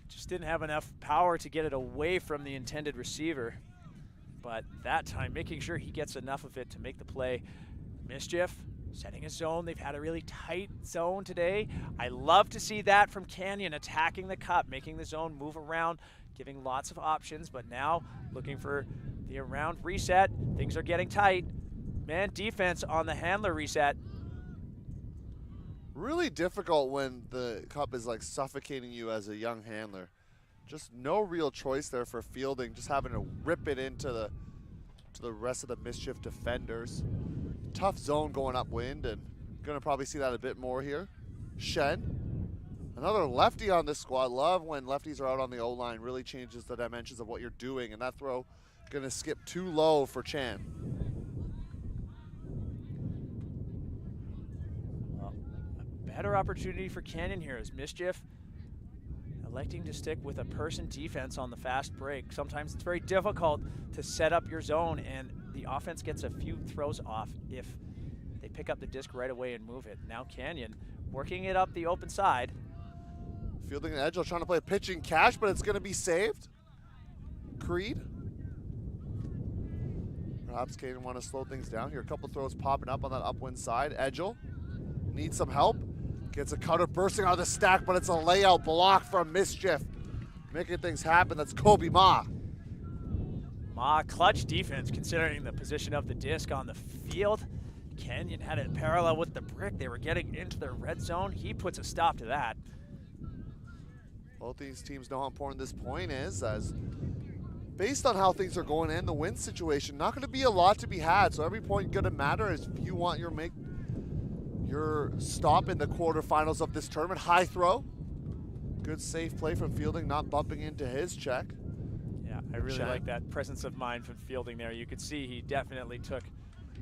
just didn't have enough power to get it away from the intended receiver. But that time, making sure he gets enough of it to make the play. Mischief setting a zone. They've had a really tight zone today. I love to see that from Canyon, attacking the cup, making the zone move around, giving lots of options, but now looking for the around reset. Things are getting tight. Man defense on the handler reset. Really difficult when the cup is like suffocating you as a young handler. Just no real choice there for fielding, just having to rip it into the rest of the Mischief defenders. Tough zone going upwind, and gonna probably see that a bit more here. Shen, another lefty on this squad. Love when lefties are out on the O-line, really changes the dimensions of what you're doing, and that throw gonna skip too low for Chan. Well, a better opportunity for Canyon here is Mischief electing to stick with a person defense on the fast break. Sometimes it's very difficult to set up your zone, and the offense gets a few throws off if they pick up the disc right away and move it. Now Canyon working it up the open side. Fielding an Edgel, trying to play a pitching catch, but it's going to be saved. Creed. Perhaps Caden want to slow things down here. A couple throws popping up on that upwind side. Edgel needs some help. Gets a cutter bursting out of the stack, but it's a layout block from Mischief. Making things happen, that's Kobe Ma. Ma, clutch defense considering the position of the disc on the field. Canyon had it parallel with the brick. They were getting into their red zone. He puts a stop to that. Both these teams know how important this point is, as based on how things are going in the win situation, not going to be a lot to be had. So every point going to matter if you want your stop in the quarterfinals of this tournament. High throw. Good safe play from Fielding, not bumping into his check. Yeah, I really like that presence of mind from Fielding there. You could see he definitely took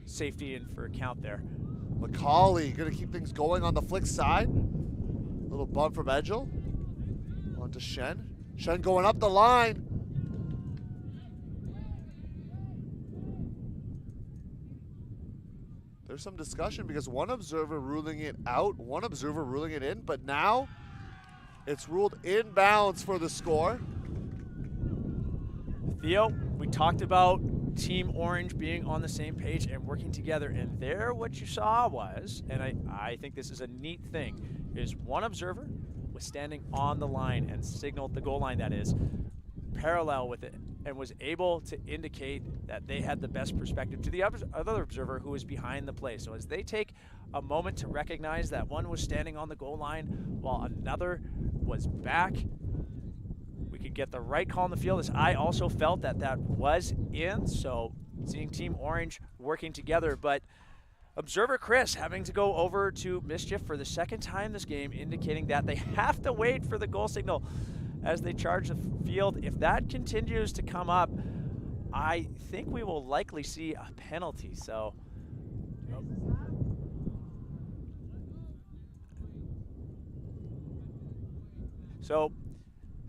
safety in for account there. Macaulay going to keep things going on the flick side. Little bump from Edgel. On to Shen. Shen going up the line. There's some discussion because one observer ruling it out, one observer ruling it in, but now it's ruled inbounds for the score. Theo, we talked about Team Orange being on the same page and working together, and there what you saw was, and I think this is a neat thing, is one observer was standing on the line and signaled the goal line, that is, parallel with it, and was able to indicate that they had the best perspective to the other observer who was behind the play. So as they take a moment to recognize that one was standing on the goal line while another was back, we could get the right call in the field. As I also felt that that was in, so seeing Team Orange working together. But observer Chris having to go over to Mischief for the second time this game, indicating that they have to wait for the goal signal as they charge the field. If that continues to come up, I think we will likely see a penalty. So,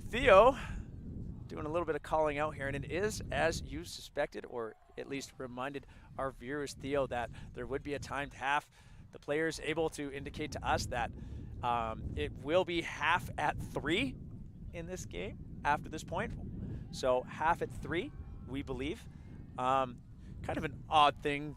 Theo doing a little bit of calling out here, and it is as you suspected, or at least reminded our viewers, Theo, that there would be a timed half. The players able to indicate to us that it will be half at 3 in this game after this point. So half at 3, we believe. Kind of an odd thing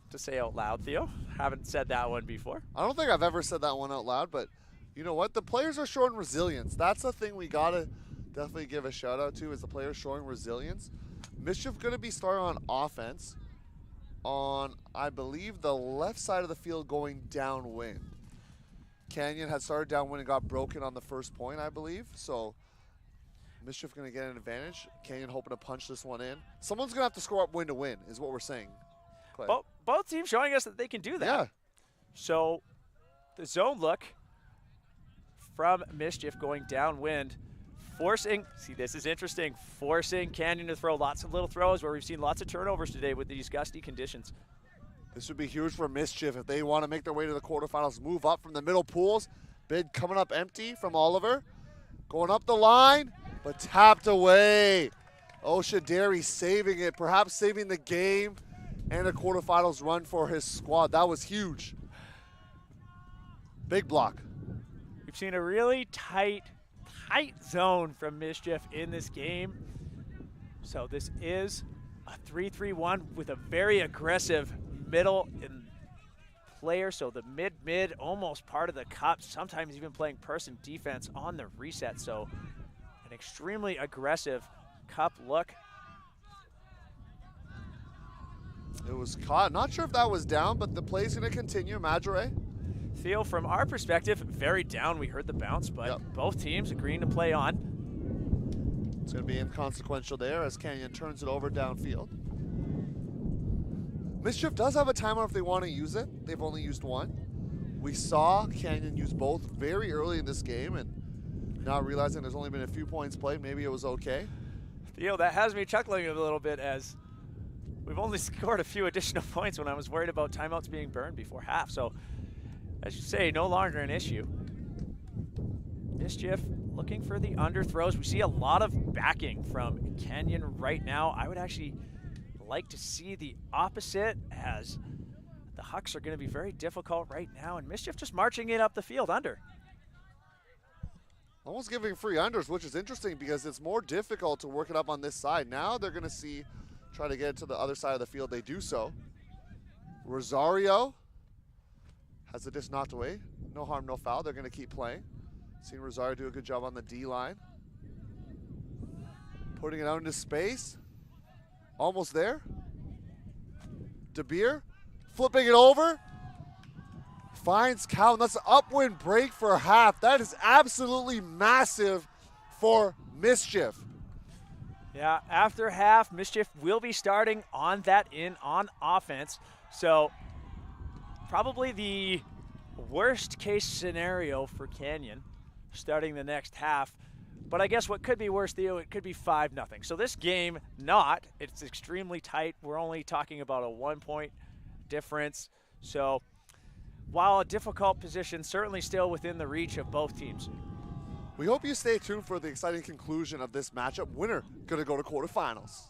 to say out loud, Theo. Haven't said that one before. I don't think I've ever said that one out loud, but you know what? The players are showing resilience. That's the thing we gotta definitely give a shout out to, is the players showing resilience. Mischief gonna be starting on offense. on, I believe, the left side of the field going downwind. Canyon had started downwind and got broken on the first point, I believe. So Mischief going to get an advantage. Canyon hoping to punch this one in. Someone's going to have to score upwind to win, is what we're saying. Clay. Both teams showing us that they can do that. Yeah. So the zone look from Mischief going downwind, forcing, see this is interesting, forcing Canyon to throw lots of little throws where we've seen lots of turnovers today with these gusty conditions. This would be huge for Mischief if they want to make their way to the quarterfinals, move up from the middle pools. Bid coming up empty from Oliver. Going up the line, but tapped away. Oshaderi saving it, perhaps saving the game and a quarterfinals run for his squad. That was huge. Big block. We've seen a really tight zone from Mischief in this game. So this is a 3-3-1 with a very aggressive middle in player. So the mid, almost part of the cup, sometimes even playing person defense on the reset. So an extremely aggressive cup look. It was caught. Not sure if that was down, but the play's going to continue. Majore. Theo, from our perspective, very down. We heard the bounce, but both teams agreeing to play on. It's going to be inconsequential there as Canyon turns it over downfield. Mischief does have a timeout if they want to use it. They've only used one. We saw Canyon use both very early in this game, and now realizing there's only been a few points played, maybe it was okay. Theo, that has me chuckling a little bit as we've only scored a few additional points when I was worried about timeouts being burned before half. So, as you say, no longer an issue. Mischief looking for the underthrows. We see a lot of backing from Canyon right now. I would actually like to see the opposite, as the Hucks are going to be very difficult right now, and Mischief just marching it up the field under. Almost giving free unders, which is interesting because it's more difficult to work it up on this side. Now they're going to try to get it to the other side of the field. They do so. Rosario has the disc knocked away. No harm, no foul. They're going to keep playing. Seeing Rosario do a good job on the D line. Putting it out into space. Almost there. DeBeer flipping it over. Finds Cowan. That's an upwind break for half. That is absolutely massive for Mischief. Yeah, after half, Mischief will be starting on offense. So probably the worst case scenario for Canyon starting the next half. But I guess what could be worse, Theo, it could be 5-0. So this game, it's extremely tight. We're only talking about a 1-point difference. So while a difficult position, certainly still within the reach of both teams. We hope you stay tuned for the exciting conclusion of this matchup. Winner going to go to quarterfinals.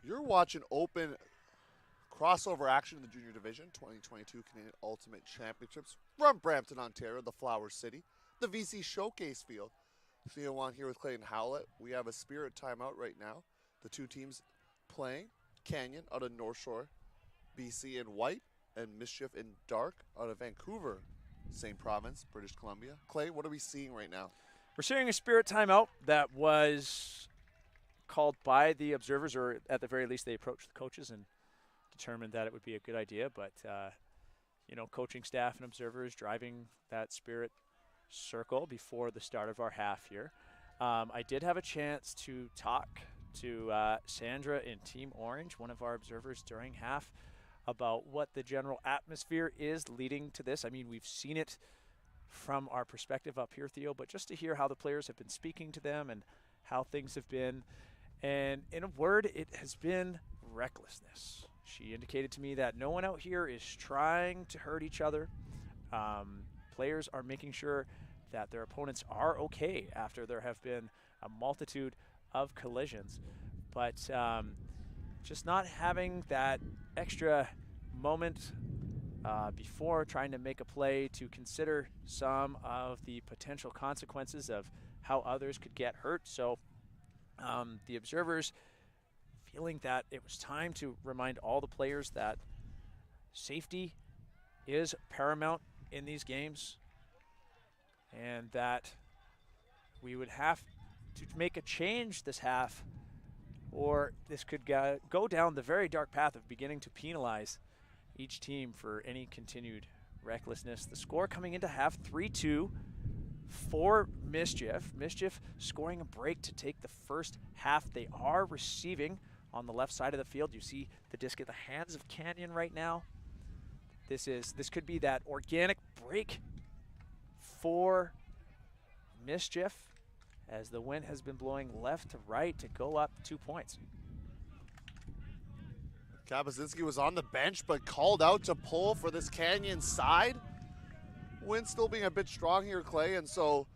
You're watching open crossover action in the Junior Division 2022 Canadian Ultimate Championships from Brampton, Ontario, the Flower City, the VC Showcase Field. Theo Wan here with Clayton Howlett. We have a Spirit timeout right now. The two teams playing, Canyon out of North Shore, BC in white, and Mischief in dark out of Vancouver, St. Province, British Columbia. Clay, what are we seeing right now? We're seeing a Spirit timeout that was called by the observers, or at the very least they approached the coaches and determined that it would be a good idea. But, coaching staff and observers driving that Spirit circle before the start of our half here. I did have a chance to talk to Sandra in Team Orange, one of our observers during half, about what the general atmosphere is leading to this. I mean, we've seen it from our perspective up here, Theo, but just to hear how the players have been speaking to them and how things have been. And in a word, it has been recklessness. She indicated to me that no one out here is trying to hurt each other. Players are making sure that their opponents are okay after there have been a multitude of collisions. But just not having that extra moment before trying to make a play to consider some of the potential consequences of how others could get hurt. So the observers feeling that it was time to remind all the players that safety is paramount in these games, and that we would have to make a change this half, or this could go down the very dark path of beginning to penalize each team for any continued recklessness. The score coming into half, 3-2 for Mischief. Mischief scoring a break to take the first half. They are receiving on the left side of the field. You see the disc at the hands of Canyon right now. This could be that organic break for Mischief, as the wind has been blowing left to right to go up 2 points. Kapusinski was on the bench but called out to pull for this Canyon side. Wind still being a bit strong here, Clay, and so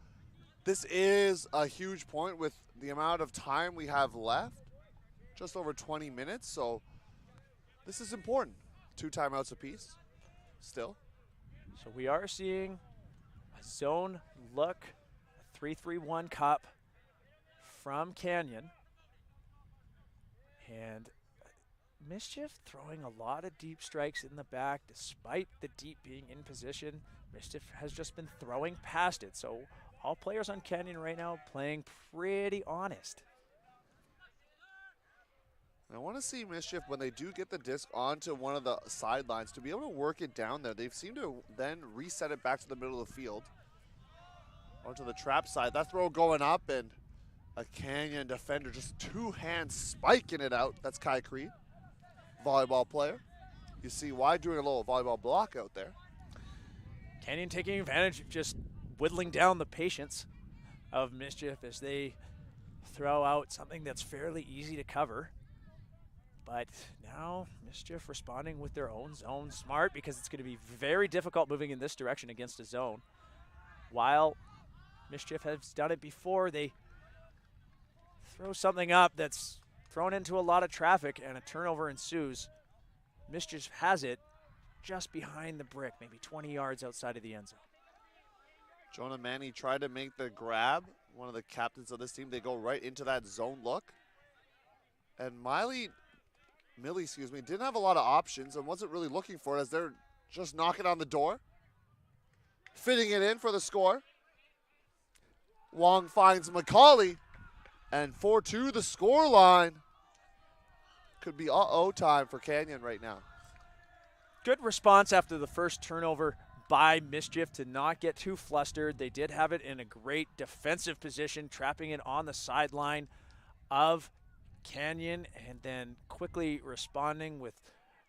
this is a huge point with the amount of time we have left, just over 20 minutes, so this is important. 2 timeouts apiece still. So we are seeing a zone look, a 3-3-1 cup from Canyon, and Mischief throwing a lot of deep strikes in the back despite the deep being in position. Mischief has just been throwing past it, so all players on Canyon right now playing pretty honest. I want to see Mischief, when they do get the disc onto one of the sidelines, to be able to work it down there. They seem to then reset it back to the middle of the field, onto the trap side. That throw going up, and a Canyon defender just 2 hands spiking it out. That's Kai Creed, volleyball player. You see why, doing a little volleyball block out there. Canyon taking advantage of just whittling down the patience of Mischief as they throw out something that's fairly easy to cover. But now Mischief responding with their own zone. Smart, because it's going to be very difficult moving in this direction against a zone. While Mischief has done it before, they throw something up that's thrown into a lot of traffic and a turnover ensues. Mischief has it just behind the brick, maybe 20 yards outside of the end zone. Jonah Manny tried to make the grab, one of the captains of this team. They go right into that zone look. And Millie, didn't have a lot of options and wasn't really looking for it, as they're just knocking on the door. Fitting it in for the score. Wong finds Macaulay, and 4-2 the score line. Could be uh-oh time for Canyon right now. Good response after the first turnover by Mischief to not get too flustered. They did have it in a great defensive position, trapping it on the sideline of Canyon, and then quickly responding with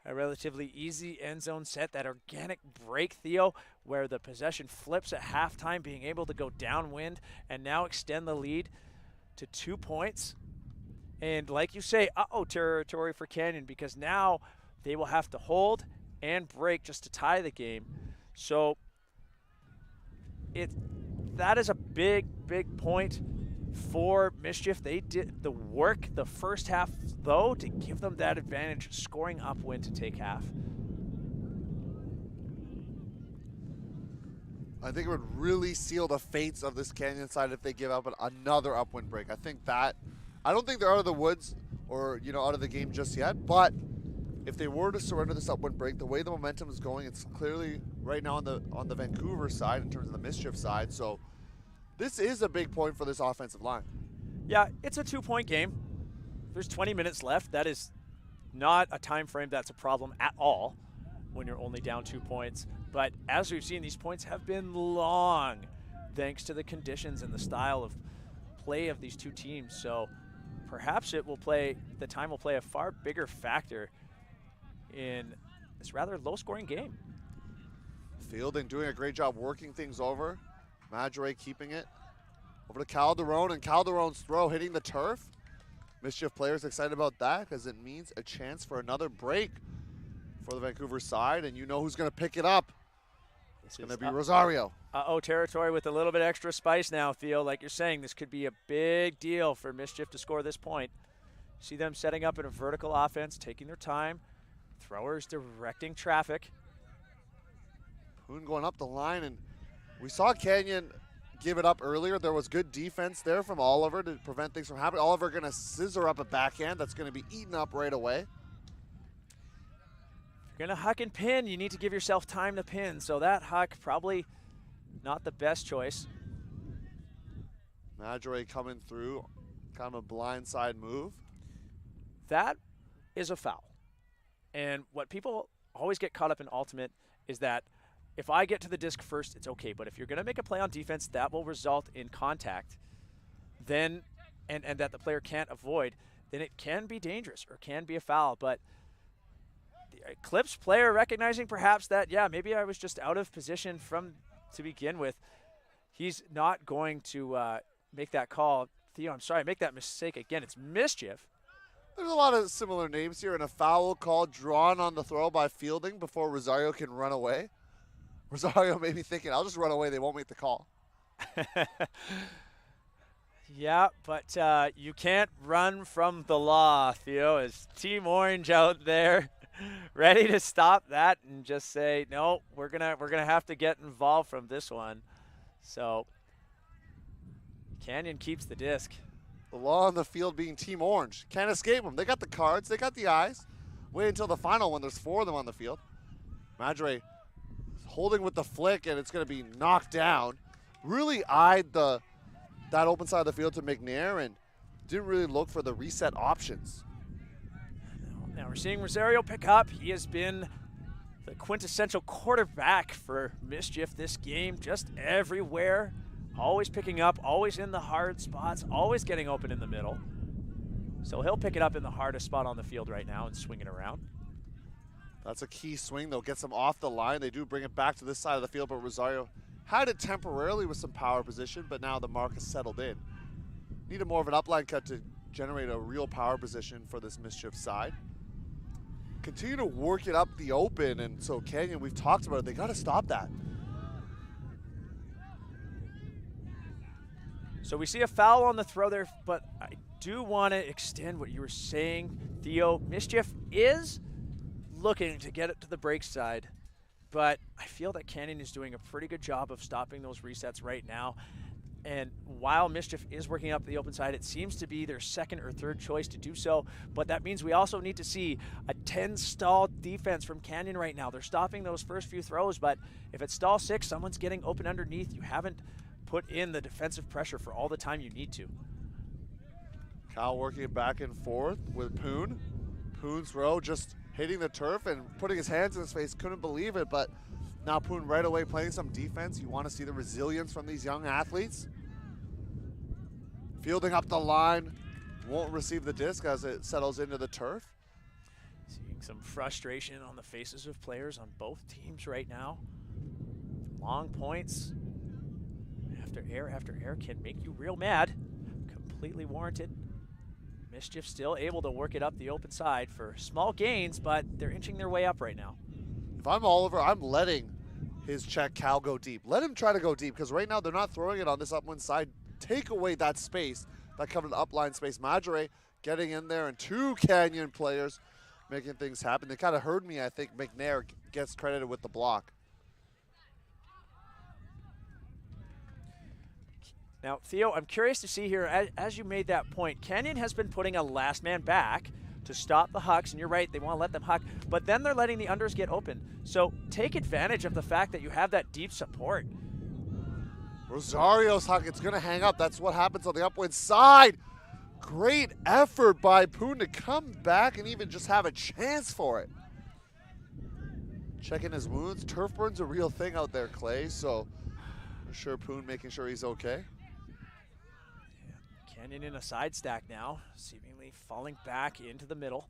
a relatively easy end zone set. That organic break, Theo, where the possession flips at halftime, being able to go downwind and now extend the lead to 2 points. And like you say, uh-oh territory for Canyon, because now they will have to hold and break just to tie the game. So that is a big, big point for Mischief. They did the work the first half, though, to give them that advantage, scoring upwind to take half. I think it would really seal the fates of this Canyon side if they give up another upwind break. I don't think they're out of the woods or, out of the game just yet, but if they were to surrender this upwind break, the way the momentum is going, it's clearly right now on the Vancouver side in terms of the Mischief side. So this is a big point for this offensive line. Yeah, it's a 2-point game. There's 20 minutes left. That is not a time frame that's a problem at all when you're only down 2 points. But as we've seen, these points have been long thanks to the conditions and the style of play of these two teams. So perhaps the time will play a far bigger factor in this rather low-scoring game. Fielding doing a great job working things over. Madre keeping it. Over to Calderon, and Calderon's throw hitting the turf. Mischief players excited about that because it means a chance for another break for the Vancouver side, and you know who's going to pick it up. It's going to be Rosario. Territory with a little bit extra spice now, Theo. Like you're saying, this could be a big deal for Mischief to score this point. See them setting up in a vertical offense, taking their time. Throwers directing traffic. Poon going up the line, and we saw Canyon give it up earlier. There was good defense there from Oliver to prevent things from happening. Oliver going to scissor up a backhand that's going to be eaten up right away. If you're going to huck and pin, you need to give yourself time to pin. So that huck probably not the best choice. Madre coming through, kind of a blindside move. That is a foul. And what people always get caught up in ultimate is that if I get to the disc first, it's okay. But if you're going to make a play on defense that will result in contact, then and that the player can't avoid, then it can be dangerous or can be a foul. But the Eclipse player recognizing perhaps that, yeah, maybe I was just out of position to begin with. He's not going to make that call. Theo, I'm sorry, make that mistake again. It's Mischief. There's a lot of similar names here, and a foul call drawn on the throw by Fielding before Rosario can run away. Rosario may be thinking, I'll just run away. They won't make the call. Yeah, but you can't run from the law, Theo. Is Team Orange out there ready to stop that and just say, no, we're gonna have to get involved from this one. So Canyon keeps the disc. The law on the field being Team Orange. Can't escape them. They got the cards. They got the eyes. Wait until the final one. There's 4 of them on the field. Madre holding with the flick, and it's going to be knocked down. Really eyed that open side of the field to McNair and didn't really look for the reset options. Now we're seeing Rosario pick up. He has been the quintessential quarterback for Mischief this game, just everywhere. Always picking up, always in the hard spots, always getting open in the middle. So he'll pick it up in the hardest spot on the field right now and swing it around. That's a key swing, though. Gets them off the line. They do bring it back to this side of the field, but Rosario had it temporarily with some power position, but now the mark has settled in. Needed more of an upline cut to generate a real power position for this Mischief side. Continue to work it up the open, and so Canyon, we've talked about it. They got to stop that. So we see a foul on the throw there, but I do want to extend what you were saying, Theo. Mischief is looking to get it to the break side, but I feel that Canyon is doing a pretty good job of stopping those resets right now. And while Mischief is working up the open side, it seems to be their second or third choice to do so. But that means we also need to see a 10 stall defense from Canyon right now. They're stopping those first few throws, but if it's stall 6, someone's getting open underneath. You haven't put in the defensive pressure for all the time you need to. Cal working it back and forth with Poon. Poon's throw just hitting the turf and putting his hands in his face. Couldn't believe it, but now Poon right away playing some defense. You want to see the resilience from these young athletes. Fielding up the line, won't receive the disc as it settles into the turf. Seeing some frustration on the faces of players on both teams right now. Long points after air can make you real mad. Completely warranted. Mischief still able to work it up the open side for small gains, but they're inching their way up right now. If I'm Oliver, I'm letting his check Cal go deep. Let him try to go deep, because right now they're not throwing it on this upwind side take away that space, that covered upline space. Madre getting in there, and two Canyon players making things happen. They kind of heard me. I think McNair gets credited with the block. Now, Theo, I'm curious to see here, as you made that point, Canyon has been putting a last man back to stop the Hucks, and you're right, they want to let them huck, but then they're letting the unders get open. So take advantage of the fact that you have that deep support. Rosario's huck, it's going to hang up. That's what happens on the upwind side. Great effort by Poon to come back and even just have a chance for it. Checking his wounds. Turf burn's a real thing out there, Clay, so I'm sure Poon making sure he's okay. Canyon in a side stack now, seemingly falling back into the middle.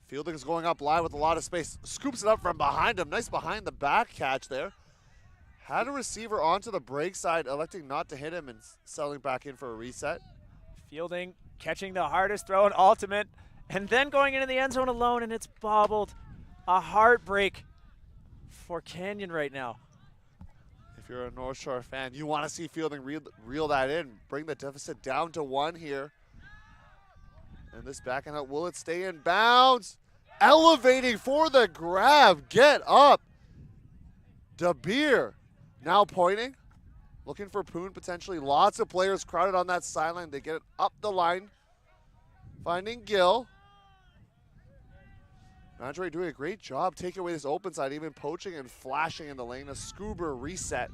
Fielding's going up live with a lot of space. Scoops it up from behind him. Nice behind the back catch there. Had a receiver onto the break side, electing not to hit him and settling back in for a reset. Fielding catching the hardest throw in ultimate, and then going into the end zone alone, and it's bobbled. A heartbreak for Canyon right now. If you're a North Shore fan, you want to see Fielding reel that in, bring the deficit down to 1 here. And this backing up, will it stay in bounds? Elevating for the grab, get up. DeBeer now pointing, looking for Poon potentially. Lots of players crowded on that sideline. They get it up the line, finding Gill. Andre doing a great job taking away this open side, even poaching and flashing in the lane. A Scuba reset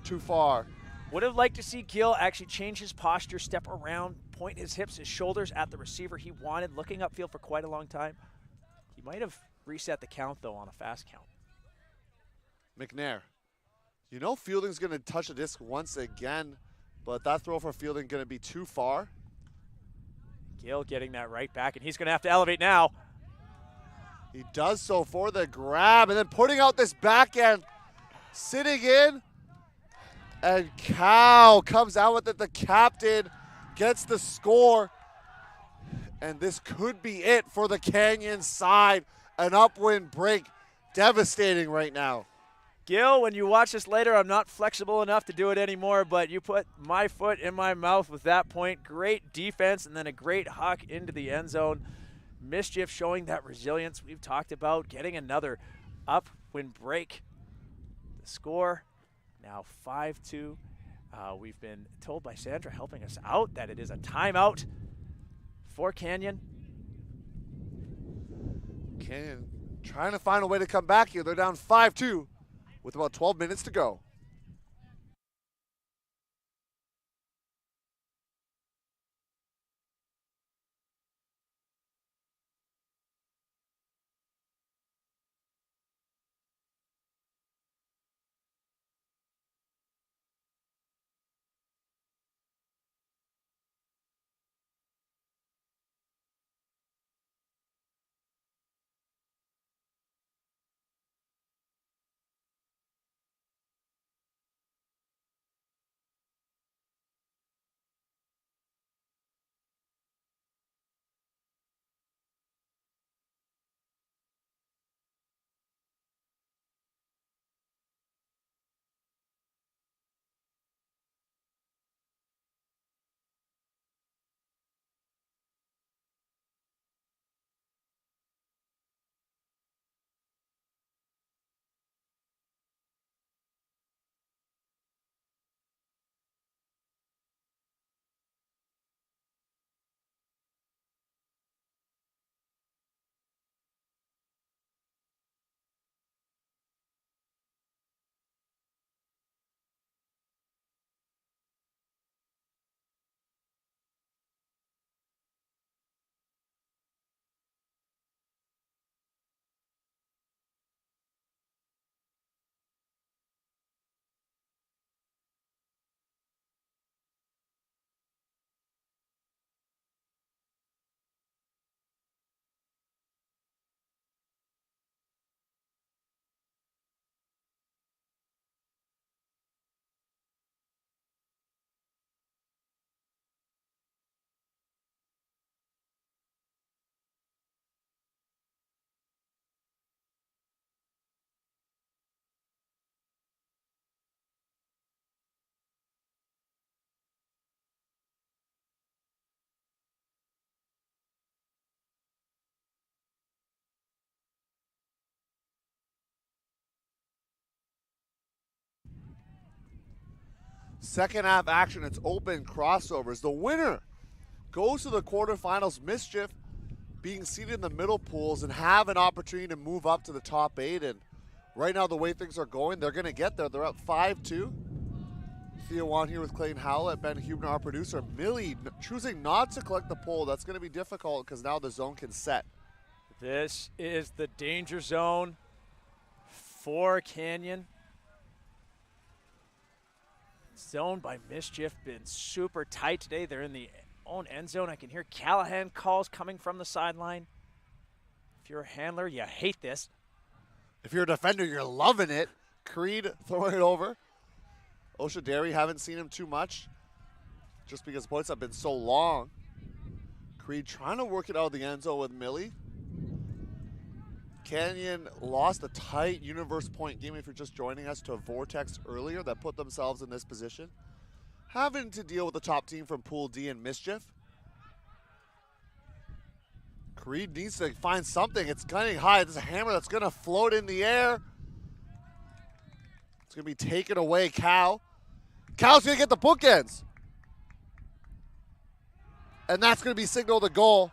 too far. Would have liked to see Gill actually change his posture, step around, point his hips, his shoulders at the receiver he wanted, looking upfield for quite a long time. He might have reset the count, though, on a fast count. McNair. You know Fielding's going to touch the disc once again, but that throw for Fielding going to be too far. Gill getting that right back, and he's going to have to elevate now. He does so for the grab, and then putting out this back end, sitting in, and Cow comes out with it. The captain gets the score, and this could be it for the Canyon side. An upwind break, devastating right now. Gill, when you watch this later, I'm not flexible enough to do it anymore, but you put my foot in my mouth with that point. Great defense, and then a great huck into the end zone. Mischief showing that resilience we've talked about, getting another upwind break. The score now 5-2. We've been told by Sandra helping us out that it is a timeout for Canyon. Canyon trying to find a way to come back here. They're down 5-2 with about 12 minutes to go. Second half action, it's open crossovers. The winner goes to the quarterfinals. Mischief being seated in the middle pools and have an opportunity to move up to the top 8. And right now, the way things are going, they're going to get there. They're up 5-2. Theo Wan here with Clayton Howlett, Ben Huebner, our producer. Millie choosing not to collect the pole. That's going to be difficult because now the zone can set. This is the danger zone for Canyon. Zone by Mischief been super tight today. They're in the own end zone. I can hear Callahan calls coming from the sideline. If you're a handler, you hate this. If you're a defender, you're loving it. Creed throwing it over. Oshaderi, haven't seen him too much just because points have been so long. Creed trying to work it out of the end zone with Millie. Canyon lost a tight universe point game, if you're just joining us, to a Vortex earlier that put themselves in this position. Having to deal with the top team from Pool D and Mischief. Creed needs to find something. It's gunning high. There's a hammer that's going to float in the air. It's going to be taken away. Cal's going to get the bookends. And that's going to be signaled a goal.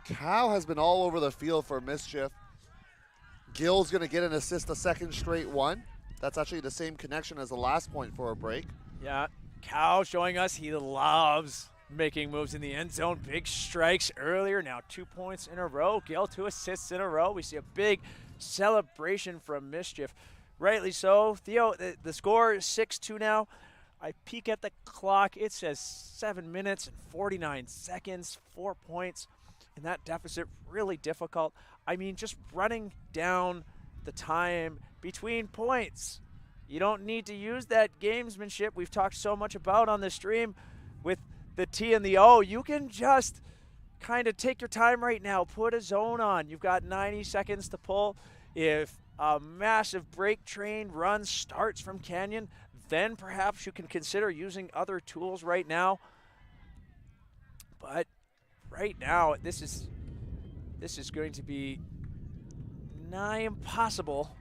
Cal has been all over the field for Mischief. Gill's going to get an assist, a second straight one. That's actually the same connection as the last point for a break. Yeah, Cal showing us he loves making moves in the end zone. Big strikes earlier, now 2 points in a row. Gill 2 assists in a row. We see a big celebration from Mischief. Rightly so. Theo, the score is 6-2 now. I peek at the clock. It says 7 minutes and 49 seconds, 4 points. And that deficit really difficult. I mean, just running down the time between points. You don't need to use that gamesmanship we've talked so much about on the stream with the T and the O. You can just kind of take your time right now. Put a zone on. You've got 90 seconds to pull. If a massive break train run starts from Canyon, then perhaps you can consider using other tools right now. But right now, this is going to be nigh impossible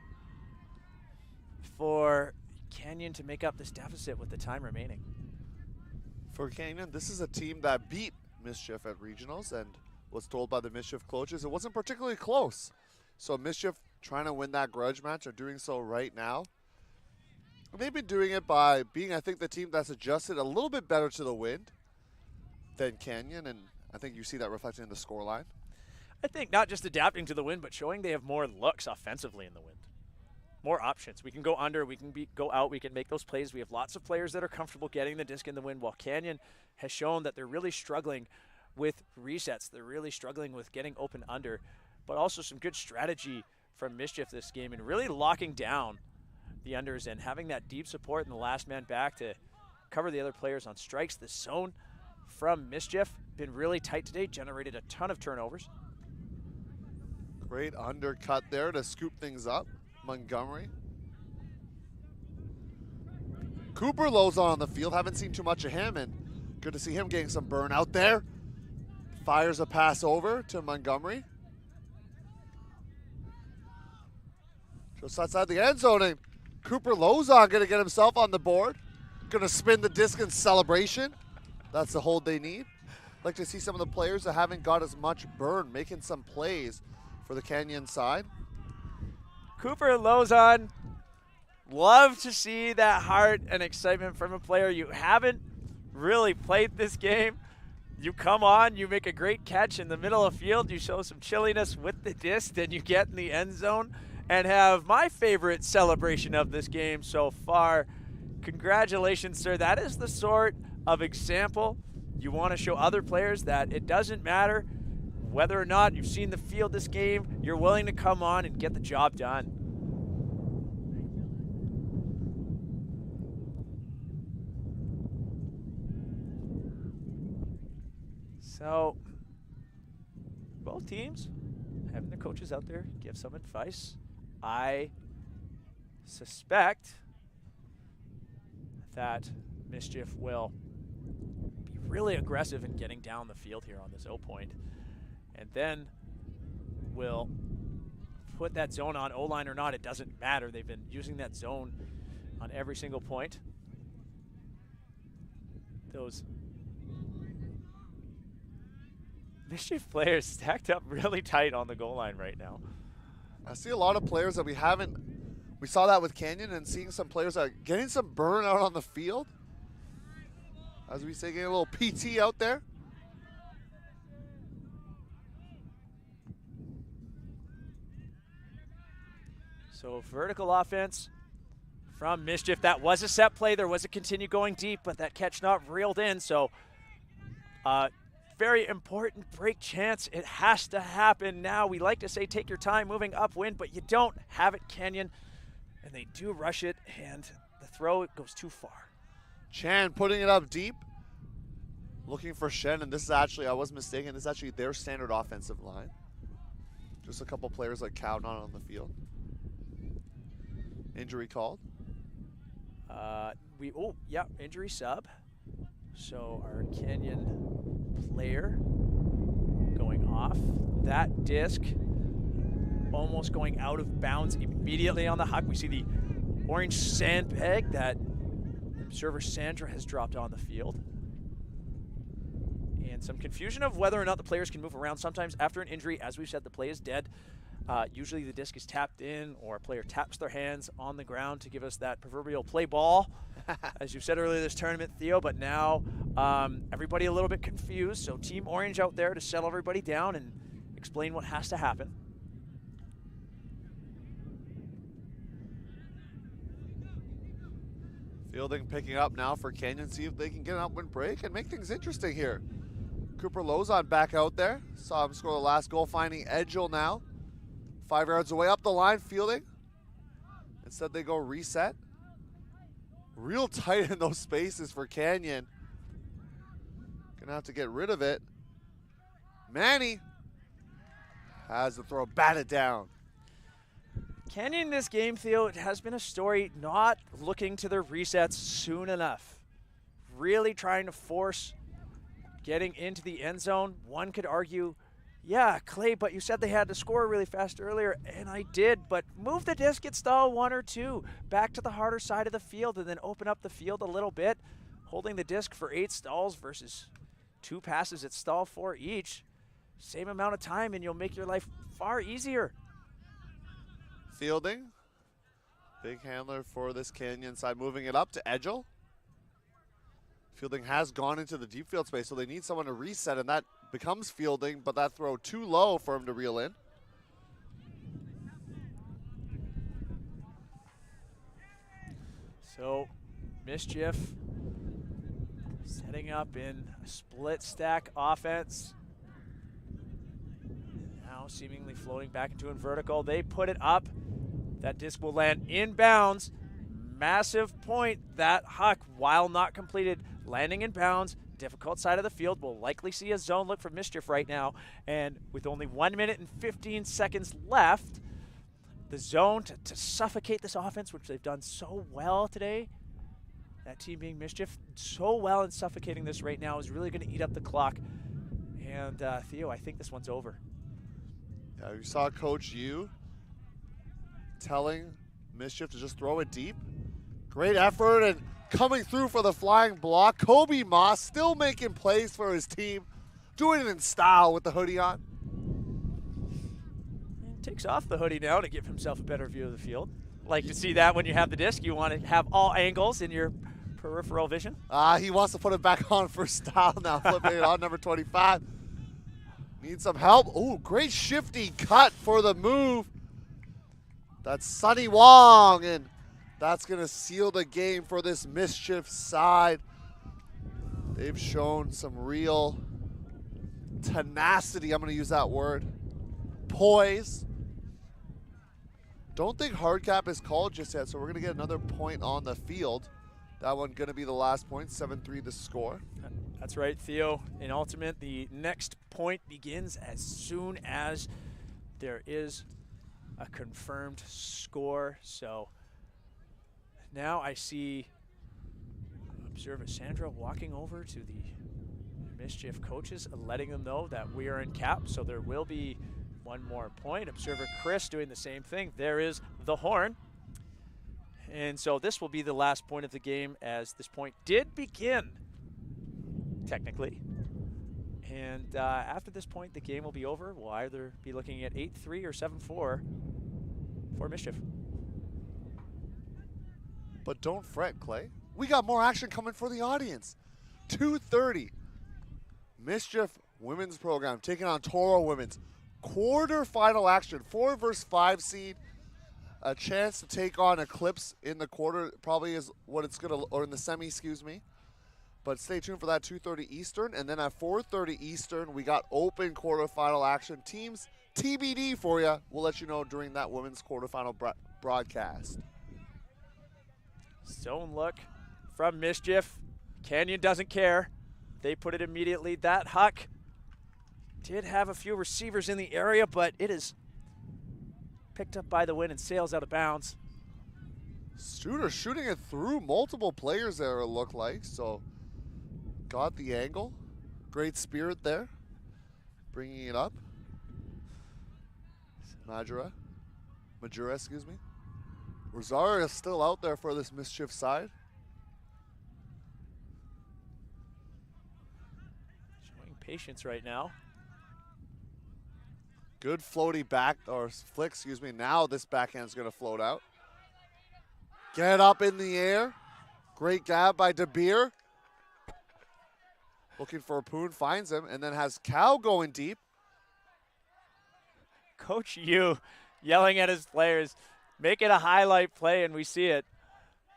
for Canyon to make up this deficit with the time remaining. For Canyon, this is a team that beat Mischief at regionals and was told by the Mischief coaches it wasn't particularly close. So Mischief trying to win that grudge match are doing so right now. And they've been doing it by being, I think, the team that's adjusted a little bit better to the wind than Canyon, and I think you see that reflected in the scoreline. I think not just adapting to the wind, but showing they have more looks offensively in the wind. More options. We can go under, we can go out, we can make those plays. We have lots of players that are comfortable getting the disc in the wind, while Canyon has shown that they're really struggling with resets. They're really struggling with getting open under, but also some good strategy from Mischief this game and really locking down the unders and having that deep support in the last man back to cover the other players on strikes. The zone from Mischief been really tight today, generated a ton of turnovers. Great undercut there to scoop things up. Montgomery. Cooper Lozon on the field. Haven't seen too much of him, and good to see him getting some burn out there. Fires a pass over to Montgomery. Just outside the end zone, and Cooper Lozon going to get himself on the board. Going to spin the disc in celebration. That's the hold they need. Like to see some of the players that haven't got as much burn making some plays for the Canyon side. Cooper Lozon, love to see that heart and excitement from a player you haven't really played this game. You come on, you make a great catch in the middle of field, you show some chilliness with the disc, then you get in the end zone and have my favorite celebration of this game so far. Congratulations, sir. That is the sort of example you want to show other players, that it doesn't matter whether or not you've seen the field this game, you're willing to come on and get the job done. So, both teams having their coaches out there give some advice. I suspect that Mischief will be really aggressive in getting down the field here on this O point. And then we'll put that zone on O-line or not. It doesn't matter. They've been using that zone on every single point. those Mischief players stacked up really tight on the goal line right now. I see a lot of players that we saw that with Canyon, and seeing some players that are getting some burnout on the field. As we say, getting a little PT out there. So vertical offense from Mischief. That was a set play. There was a continue going deep, but that catch not reeled in. So very important break chance. It has to happen now. We like to say take your time moving upwind, but you don't have it, Canyon. And they do rush it, and the throw goes too far. Chan putting it up deep. Looking for Shen, and this is actually, I was mistaken, this is actually their standard offensive line. Just a couple players like Cow not on the field. Injury called. Injury sub. So our Canyon player going off. That disc almost going out of bounds immediately on the huck. We see the orange sandbag that observer Sandra has dropped on the field. And some confusion of whether or not the players can move around. Sometimes after an injury, as we've said, the play is dead. Usually the disc is tapped in, or a player taps their hands on the ground to give us that proverbial play ball, as you said earlier this tournament, Theo. But now everybody a little bit confused. So Team Orange out there to settle everybody down and explain what has to happen. Fielding picking up now for Canyon. See if they can get an upwind break and make things interesting here. Cooper Lozon back out there. Saw him score the last goal, finding Edgel now. 5 yards away up the line, fielding. Instead they go reset. Real tight in those spaces for Canyon. Gonna have to get rid of it. Manny has the throw, batted down. Canyon in this game, Theo, it has been a story not looking to their resets soon enough. Really trying to force getting into the end zone. One could argue, yeah, Clay, but you said they had to score really fast earlier, and I did, but move the disc at stall 1 or 2, back to the harder side of the field, and then open up the field a little bit. Holding the disc for 8 stalls versus 2 passes at stall 4 each. Same amount of time, and you'll make your life far easier. Fielding. Big handler for this Canyon side, moving it up to Edgel. Fielding has gone into the deep field space, so they need someone to reset, and that becomes Fielding, but that throw too low for him to reel in. So, Mischief setting up in a split stack offense. Now seemingly floating back into a vertical. They put it up. That disc will land inbounds. Massive point. That huck, while not completed, landing in bounds. Difficult side of the field. We'll likely see a zone look for Mischief right now. And with only 1 minute and 15 seconds left, the zone to suffocate this offense, which they've done so well today. That team being Mischief, so well in suffocating this right now, is really going to eat up the clock. And Theo, I think this one's over. Yeah, you saw Coach Yu telling Mischief to just throw it deep. Great effort and coming through for the flying block. Kobe Moss still making plays for his team, doing it in style with the hoodie on. And takes off the hoodie now to give himself a better view of the field. Like to see that when you have the disc. You want to have all angles in your peripheral vision. He wants to put it back on for style now, flipping it on number 25. Needs some help. Ooh, great shifty cut for the move. That's Sonny Wong, and that's going to seal the game for this Mischief side. They've shown some real tenacity, I'm going to use that word, poise. Don't think hard cap is called just yet, so we're going to get another point on the field. That one going to be the last point, 7-3 the score. That's right, Theo. In Ultimate, the next point begins as soon as there is a confirmed score. So now I see observer Sandra walking over to the Mischief coaches and letting them know that we are in cap, so there will be one more point. Observer Chris doing the same thing. There is the horn. And so this will be the last point of the game, as this point did begin technically. And after this point, the game will be over. We'll either be looking at 8-3 or 7-4 for Mischief. But don't fret, Clay. We got more action coming for the audience. 2:30. Mischief women's program taking on Toro women's. Quarterfinal action. 4 versus 5 seed. A chance to take on Eclipse in the quarter. Probably is what it's going to, or in the semi, excuse me. But stay tuned for that 2:30 Eastern. And then at 4:30 Eastern, we got open quarterfinal action. Teams TBD for you. We'll let you know during that women's quarterfinal broadcast. Zone look from Mischief. Canyon doesn't care. They put it immediately. That huck did have a few receivers in the area, but it is picked up by the wind and sails out of bounds. Studer shooting it through multiple players there, it looked like. So got the angle. Great spirit there. Bringing it up. Majura, excuse me. Rosario is still out there for this Mischief side. Showing patience right now. Good floaty back, or flick, excuse me. Now this backhand's going to float out. Get up in the air. Great gab by De Beer. Looking for a Poon, finds him, and then has Cal going deep. Coach Yu yelling at his players, make it a highlight play, and we see it.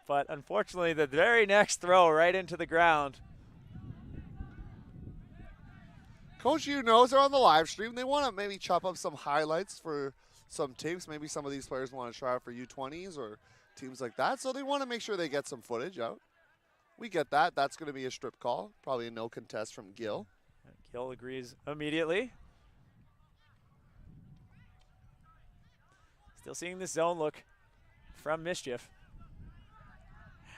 But unfortunately, the very next throw right into the ground. Coach Yu knows they're on the live stream. They want to maybe chop up some highlights for some tapes. Maybe some of these players want to try out for U20s or teams like that. So they want to make sure they get some footage out. We get that. That's going to be a strip call. Probably a no contest from Gil. Gil agrees immediately. Still seeing the zone look from Mischief.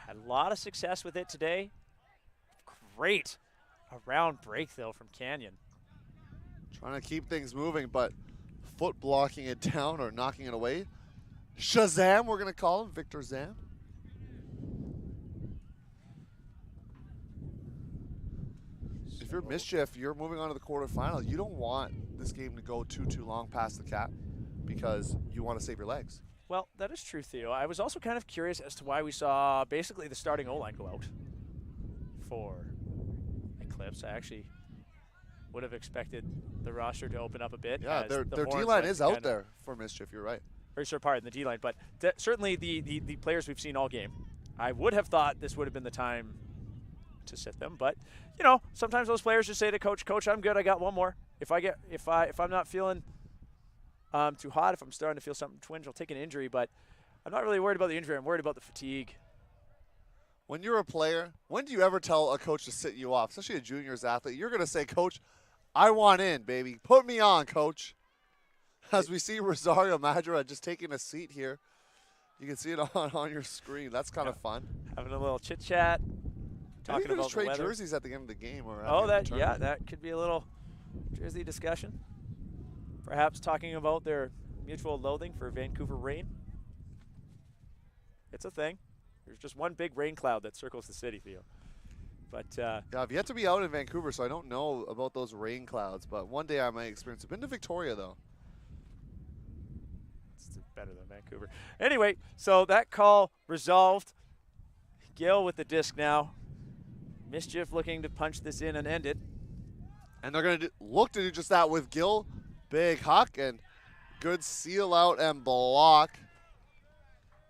Had a lot of success with it today. Great around break, though, from Canyon. Trying to keep things moving, but foot blocking it down or knocking it away. Shazam, we're going to call him, Victor Zam. If you're Mischief, you're moving on to the quarterfinal. You don't want this game to go too long past the cap because you want to save your legs. Well, that is true, Theo. I was also kind of curious as to why we saw basically the starting O-line go out for Eclipse. I actually would have expected the roster to open up a bit. Yeah, their D-line is out there for Mischief, you're right. Very sure part in the D-line, but certainly the players we've seen all game. I would have thought this would have been the time to sit them, but you know, sometimes those players just say to coach, I'm good, I got one more. If I'm not feeling too hot, if I'm starting to feel something twinge, I'll take an injury, but I'm not really worried about the injury. I'm worried about the fatigue. When you're a player, when do you ever tell a coach to sit you off, especially a juniors athlete? You're going to say, Coach, I want in, baby. Put me on, Coach. As we see Rosario Madra just taking a seat here. You can see it on your screen. That's kind of fun. Having a little chit-chat. Talking about trade the weather. jerseys at the end of the game. Or that could be a little jersey discussion. Perhaps talking about their mutual loathing for Vancouver rain. It's a thing. There's just one big rain cloud that circles the city, Theo. But yeah, I've yet to be out in Vancouver, so I don't know about those rain clouds. But one day I might experience it. Been to Victoria, though. It's better than Vancouver. Anyway, so that call resolved. Gil with the disc now. Mischief looking to punch this in and end it. And they're going to look to do just that with Gil. Big huck and good seal out and block.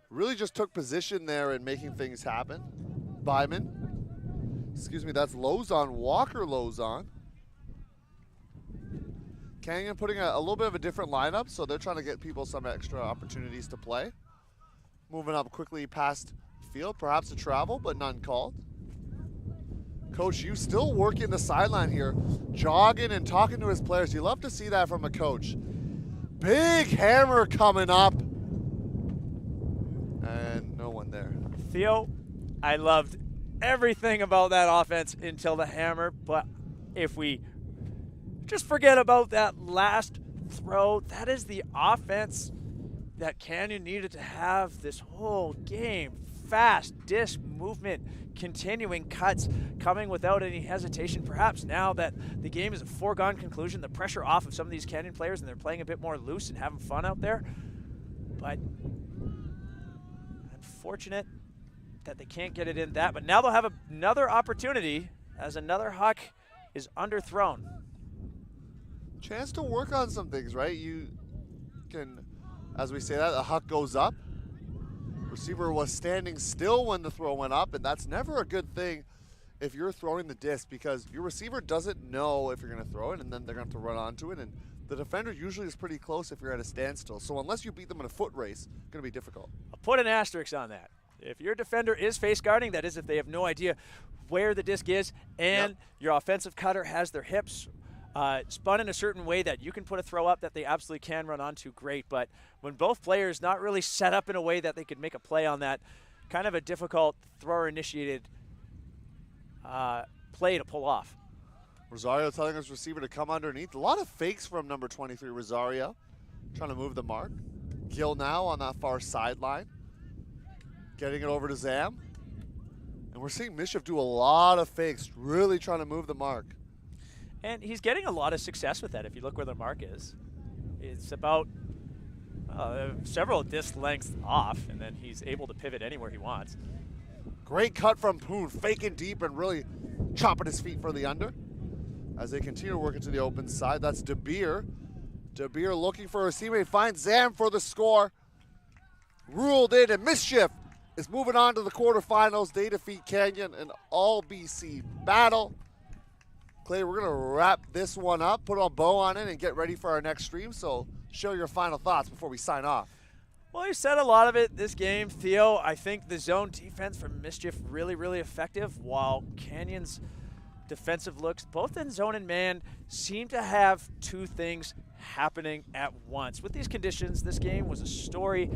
Really just took position there and making things happen. Byman. Excuse me, that's Lozon, Walker Lozon. Canyon putting a little bit of a different lineup, so they're trying to get people some extra opportunities to play. Moving up quickly past field, perhaps a travel, but none called. Coach, you still working the sideline here, jogging and talking to his players. You love to see that from a coach. Big hammer coming up. And no one there. Theo, I loved everything about that offense until the hammer, but if we just forget about that last throw, that is the offense that Canyon needed to have this whole game. fast disc movement, continuing cuts, coming without any hesitation. Perhaps now that the game is a foregone conclusion, the pressure off of some of these Canyon players and they're playing a bit more loose and having fun out there. But unfortunate that they can't get it in that. But now they'll have another opportunity as another huck is underthrown. Chance to work on some things, right? You can, as we say that, the huck goes up. Receiver was standing still when the throw went up, and that's never a good thing if you're throwing the disc, because your receiver doesn't know if you're going to throw it, and then they're going to have to run onto it, and the defender usually is pretty close if you're at a standstill. So unless you beat them in a foot race, it's going to be difficult. I'll put an asterisk on that. If your defender is face guarding, that is if they have no idea where the disc is, and your offensive cutter has their hips spun in a certain way that you can put a throw up that they absolutely can run onto, great. But when both players not really set up in a way that they could make a play on that, kind of a difficult thrower-initiated play to pull off. Rosario telling his receiver to come underneath. A lot of fakes from number 23, Rosario, trying to move the mark. Gill now on that far sideline, getting it over to Zam. And we're seeing Mischief do a lot of fakes, really trying to move the mark. And he's getting a lot of success with that if you look where the mark is. It's about several disc lengths off, and then he's able to pivot anywhere he wants. Great cut from Poon, faking deep and really chopping his feet for the under. As they continue to work into the open side, that's De Beer. De Beer looking for his teammate, finds Zam for the score. Ruled in, and Mischief is moving on to the quarterfinals. They defeat Canyon, an all-BC battle. Clay, we're going to wrap this one up, put a bow on it, and get ready for our next stream. So share your final thoughts before we sign off. Well, you said a lot of it this game, Theo. I think the zone defense from Mischief really, really effective, while Canyon's defensive looks, both in zone and man, seem to have two things happening at once. With these conditions, this game was a story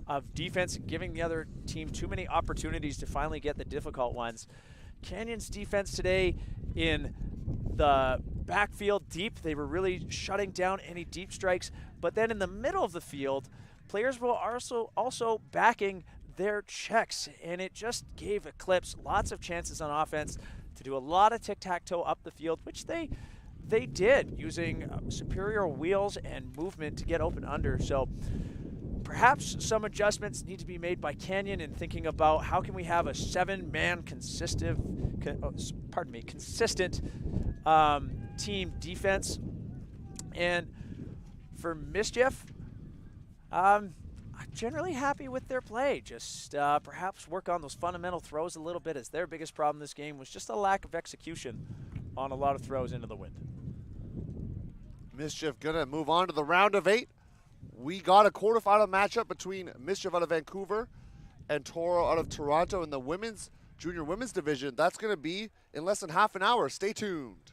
of defense giving the other team too many opportunities to finally get the difficult ones. Canyon's defense today in the backfield deep, they were really shutting down any deep strikes. But then in the middle of the field, players were also backing their checks, and it just gave Eclipse lots of chances on offense to do a lot of tic-tac-toe up the field, which they did, using superior wheels and movement to get open under. So perhaps some adjustments need to be made by Canyon in thinking about how can we have a seven-man consistent team defense. And for Mischief, I'm generally happy with their play. Just perhaps work on those fundamental throws a little bit, as their biggest problem this game was just a lack of execution on a lot of throws into the wind. Mischief gonna move on to the round of 8. We got a quarterfinal matchup between Mischief out of Vancouver and Toro out of Toronto in the junior women's division. That's gonna be in less than half an hour. Stay tuned.